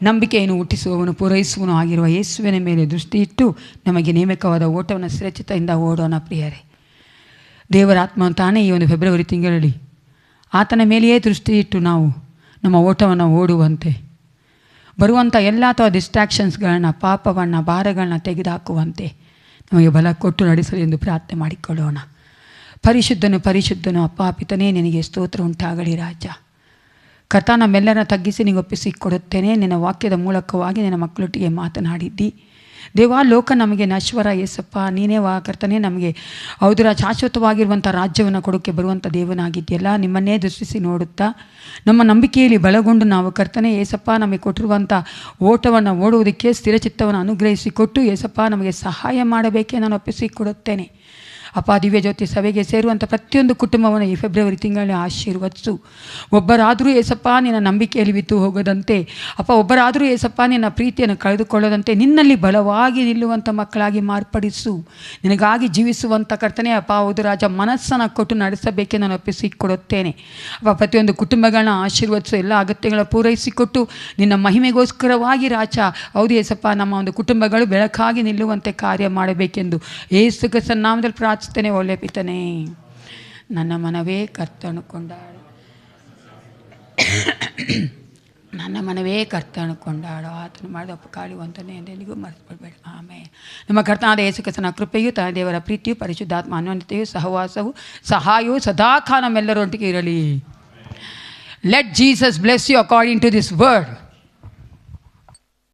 ನಂಬಿಕೆಯನ್ನು ಹುಟ್ಟಿಸುವವನು ಪೂರೈಸುವನು ಆಗಿರುವ ಯೇಸುವಿನ ಮೇಲೆ ದೃಷ್ಟಿ ಇಟ್ಟು ನಮಗೆ ನೇಮಕವಾದ ಓಟವನ್ನು ಸುರಕ್ಷಿತೆಯಿಂದ ಓಡೋಣ ಪ್ರಿಯರೇ. ದೇವರ ಆತ್ಮ ತಾನೇ ಈ ಒಂದು ಫೆಬ್ರವರಿ ತಿಂಗಳಲ್ಲಿ ಆತನ ಮೇಲೆಯೇ ದೃಷ್ಟಿ ಇಟ್ಟು ನಾವು ನಮ್ಮ ಓಟವನ್ನು ಓಡುವಂತೆ, ಬರುವಂಥ ಎಲ್ಲ ಅಥವಾ ಡಿಸ್ಟ್ರಾಕ್ಷನ್ಸ್ಗಳನ್ನ, ಪಾಪವನ್ನು, ಭಾರಗಳನ್ನ ತೆಗೆದುಹಾಕುವಂತೆ ನಮಗೆ ಬಲ ಕೊಟ್ಟು ನಡೆಸಲಿ ಎಂದು ಪ್ರಾರ್ಥನೆ ಮಾಡಿಕೊಳ್ಳೋಣ. ಪರಿಶುದ್ಧನು ಪರಿಶುದ್ಧನು ಅಪ್ಪ ಪಿತನೇ, ನಿನಗೆ ಸ್ತೋತ್ರ ಉಂಟಾಗಲಿ ರಾಜ. ಕರ್ತ, ನಮ್ಮೆಲ್ಲರನ್ನ ತಗ್ಗಿಸಿ ನಿನಗೆ ಒಪ್ಪಿಸಿಕೊಡುತ್ತೇನೆ. ನಿನ್ನ ವಾಕ್ಯದ ಮೂಲಕವಾಗಿ ನಿನ್ನ ಮಕ್ಕಳೊಟ್ಟಿಗೆ ಮಾತನಾಡಿದ್ದಿ ದೇವಾ. ಲೋಕ ನಮಗೆ ನಶ್ವರ ಏಸಪ್ಪ, ನೀನೇ ಕರ್ತನೇ ನಮಗೆ ಹೌದರ ಶಾಶ್ವತವಾಗಿರುವಂಥ ರಾಜ್ಯವನ್ನು ಕೊಡೋಕ್ಕೆ ಬರುವಂಥ ದೇವನಾಗಿದೆಯಲ್ಲ. ನಿಮ್ಮನ್ನೇ ದೃಷ್ಟಿಸಿ ನೋಡುತ್ತಾ ನಮ್ಮ ನಂಬಿಕೆಯಲ್ಲಿ ಬಲಗೊಂಡು ನಾವು ಕರ್ತನೇ ಏಸಪ್ಪ ನಮಗೆ ಕೊಟ್ಟಿರುವಂಥ ಓಟವನ್ನು ಓಡುವುದಕ್ಕೆ ಸ್ಥಿರಚಿತ್ತವನ್ನು ಅನುಗ್ರಹಿಸಿಕೊಟ್ಟು ಏಸಪ್ಪ ನಮಗೆ ಸಹಾಯ ಮಾಡಬೇಕೇ ನಾನು ಒಪ್ಪಿಸಿಕೊಡುತ್ತೇನೆ. ಅಪ್ಪ, ದಿವ್ಯ ಜ್ಯೋತಿ ಸಭೆಗೆ ಸೇರುವಂಥ ಪ್ರತಿಯೊಂದು ಕುಟುಂಬವನ್ನು ಈ ಫೆಬ್ರವರಿ ತಿಂಗಳಲ್ಲಿ ಆಶೀರ್ವದಿಸು. ಒಬ್ಬರಾದರೂ ಏಸಪ್ಪ ನಿನ್ನ ನಂಬಿಕೆಯಲ್ಲಿ ಬಿತ್ತು ಹೋಗದಂತೆ, ಅಪ್ಪ ಒಬ್ಬರಾದರೂ ಏಸಪ್ಪ ನಿನ್ನ ಪ್ರೀತಿಯನ್ನು ಕಳೆದುಕೊಳ್ಳದಂತೆ ನಿನ್ನಲ್ಲಿ ಬಲವಾಗಿ ನಿಲ್ಲುವಂಥ ಮಕ್ಕಳಾಗಿ ಮಾರ್ಪಡಿಸು. ನಿನಗಾಗಿ ಜೀವಿಸುವಂಥ ಕರ್ತನೆ ಅಪ್ಪ ಹೌದು ರಾಜ, ಮನಸ್ಸನ್ನು ಕೊಟ್ಟು ನಡೆಸಬೇಕೆ ನಾನು ಒಪ್ಪಿಸಿಕೊಡುತ್ತೇನೆ. ಅಪ್ಪ, ಪ್ರತಿಯೊಂದು ಕುಟುಂಬಗಳನ್ನ ಆಶೀರ್ವದಿಸು, ಎಲ್ಲ ಅಗತ್ಯಗಳನ್ನ ಪೂರೈಸಿಕೊಟ್ಟು ನಿನ್ನ ಮಹಿಮೆಗೋಸ್ಕರವಾಗಿ ರಾಜ ಹೌದು ಏಸಪ್ಪ ನಮ್ಮ ಒಂದು ಕುಟುಂಬಗಳು ಬೆಳಕಾಗಿ ನಿಲ್ಲುವಂತೆ ಕಾರ್ಯ ಮಾಡಬೇಕೆಂದು ಯೇಸು ಕ್ರಿಸ್ತನ ನಾಮದಲ್ಲಿ ಪ್ರಾರ್ಥಿಸ್ತೇನೆ. ಒಳ್ಳೆ ಪಿತನೇ, ನನ್ನ ಮನವೇ ಕರ್ತನು ಕೊಂಡಾಡು, ನನ್ನ ಮನವೇ ಕರ್ತನು ಕೊಂಡಾಡು, ಆತನು ಮಾಡಿದ ಉಪಕಾರಿವಂತನೇ ಎಂದೆಂದಿಗೂ ಮರೆತುಬಿಡಬೇಡ. ಆಮೇಲೆ ನಮ್ಮ ಕರ್ತನಾದ ಯೇಸು ಕ್ರಿಸ್ತನ ಕೃಪೆಯು, ತಾಯಿ ದೇವರ ಪ್ರೀತಿಯು, ಪರಿಶುದ್ಧಾತ್ಮ ಅನ್ಯೋನ್ಯತೆಯು, ಸಹವಾಸವು, ಸಹಾಯವು ಸದಾಕಾಲ ನಮ್ಮೆಲ್ಲರೊಟ್ಟಿಗೆ ಇರಲಿ. Let Jesus bless you according to this word.